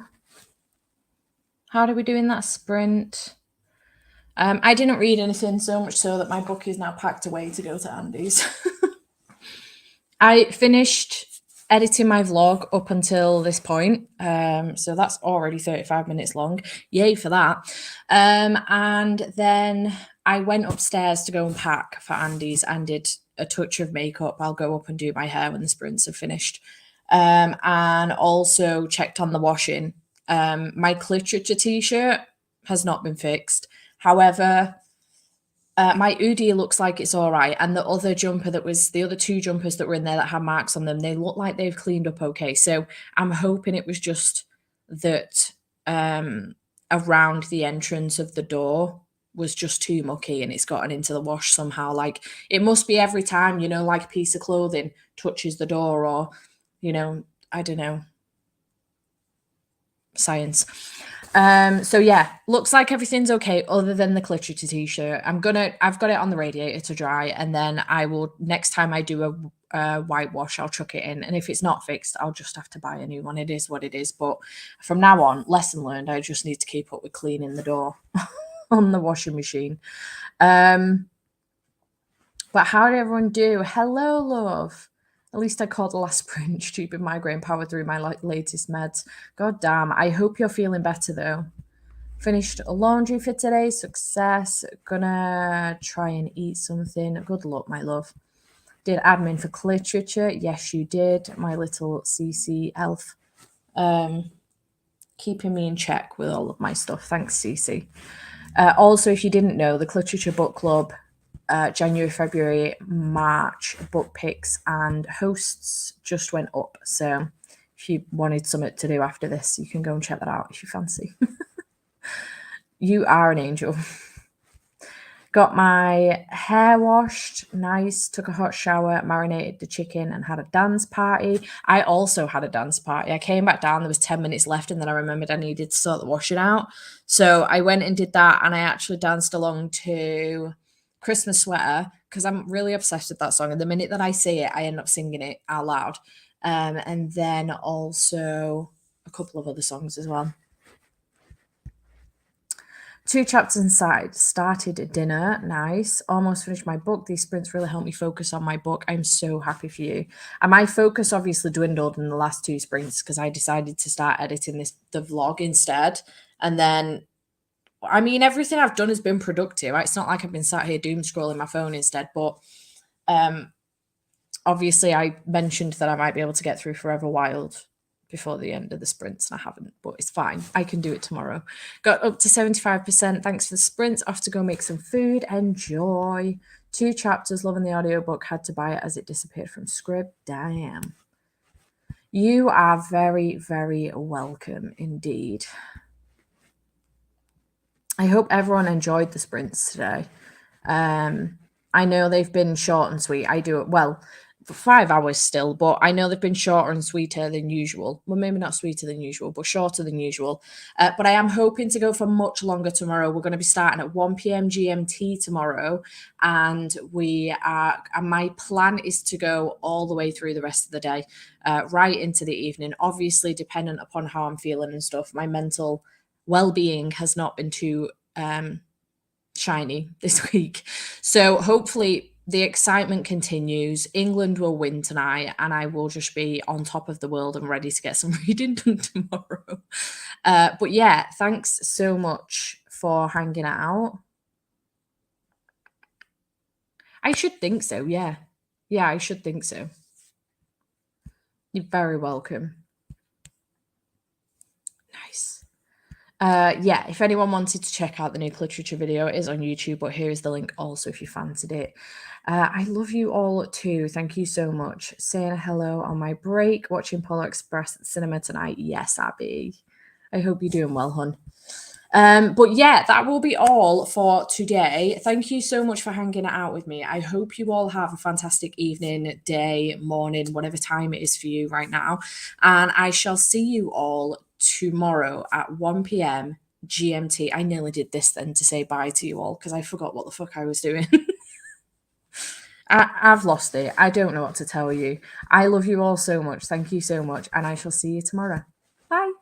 How do we do in that sprint? I didn't read anything, so much so that my book is now packed away to go to Andy's. I finished editing my vlog up until this point. So that's already 35 minutes long. Yay for that. And then I went upstairs to go and pack for Andy's and did a touch of makeup. I'll go up and do my hair when the sprints are finished. And also checked on the washing. My literature t-shirt has not been fixed. However, my Udi looks like it's all right, and the other two jumpers that were in there that had marks on them, they look like they've cleaned up okay. So I'm hoping it was just that around the entrance of the door was just too mucky and it's gotten into the wash somehow. Like it must be every time, like a piece of clothing touches the door or, I don't know, science. So yeah, looks like everything's okay other than the glittery t-shirt. I've got it on the radiator to dry, and then I will, next time I do a whitewash, I'll chuck it in, and if it's not fixed, I'll just have to buy a new one. It is what it is. But from now on, lesson learned, I just need to keep up with cleaning the door on the washing machine. But how did everyone do? Hello, love. At least I caught the last sprint. Stupid migraine powered through my latest meds. God damn. I hope you're feeling better though. Finished laundry for today. Success. Gonna try and eat something. Good luck, my love. Did admin for literature. Yes, you did. My little CC elf. Keeping me in check with all of my stuff. Thanks, CC. Also, if you didn't know, the literature book club January, February, March book picks and hosts just went up. So if you wanted something to do after this, you can go and check that out if you fancy. You are an angel. Got my hair washed, nice, took a hot shower, marinated the chicken and had a dance party. I also had a dance party. I came back down, there was 10 minutes left, and then I remembered I needed to sort the washing out. So I went and did that, and I actually danced along to Christmas Sweater because I'm really obsessed with that song. And the minute that I say it, I end up singing it out loud. And then also a couple of other songs as well. 2 chapters inside. Started dinner. Nice. Almost finished my book. These sprints really helped me focus on my book. I'm so happy for you. And my focus obviously dwindled in the last 2 sprints because I decided to start editing the vlog instead. And then, I mean, everything I've done has been productive. It's not like I've been sat here doom scrolling my phone instead. But obviously I mentioned that I might be able to get through Forever Wild before the end of the sprints, and I haven't, but it's fine. I can do it tomorrow. Got up to 75%. Thanks for the sprints. Off to go make some food. Enjoy. 2 chapters. Loving the audiobook. Had to buy it as it disappeared from Scrib. Damn. You are very, very welcome indeed. I hope everyone enjoyed the sprints today. I know they've been short and sweet. I do it well. For 5 hours still, but I know they've been shorter and sweeter than usual. Well, maybe not sweeter than usual, but shorter than usual. But I am hoping to go for much longer tomorrow. We're going to be starting at 1 p.m. GMT tomorrow, and my plan is to go all the way through the rest of the day, right into the evening. Obviously, dependent upon how I'm feeling and stuff. My mental well-being has not been too shiny this week, so hopefully the excitement continues. England will win tonight, and I will just be on top of the world and ready to get some reading done tomorrow. But yeah, thanks so much for hanging out. I should think so, yeah. Yeah, I should think so. You're very welcome. Nice. Yeah, if anyone wanted to check out the new literature video, it is on YouTube, but here is the link also if you fancied it. I love you all too. Thank you so much. Saying hello on my break, watching Polar Express at the cinema tonight. Yes, Abby. I hope you're doing well, hon. But yeah, that will be all for today. Thank you so much for hanging out with me. I hope you all have a fantastic evening, day, morning, whatever time it is for you right now. And I shall see you all tomorrow at 1 p.m. GMT. I nearly did this then to say bye to you all because I forgot what the fuck I was doing. I've lost it. I don't know what to tell you. I love you all so much. Thank you so much. And I shall see you tomorrow. Bye.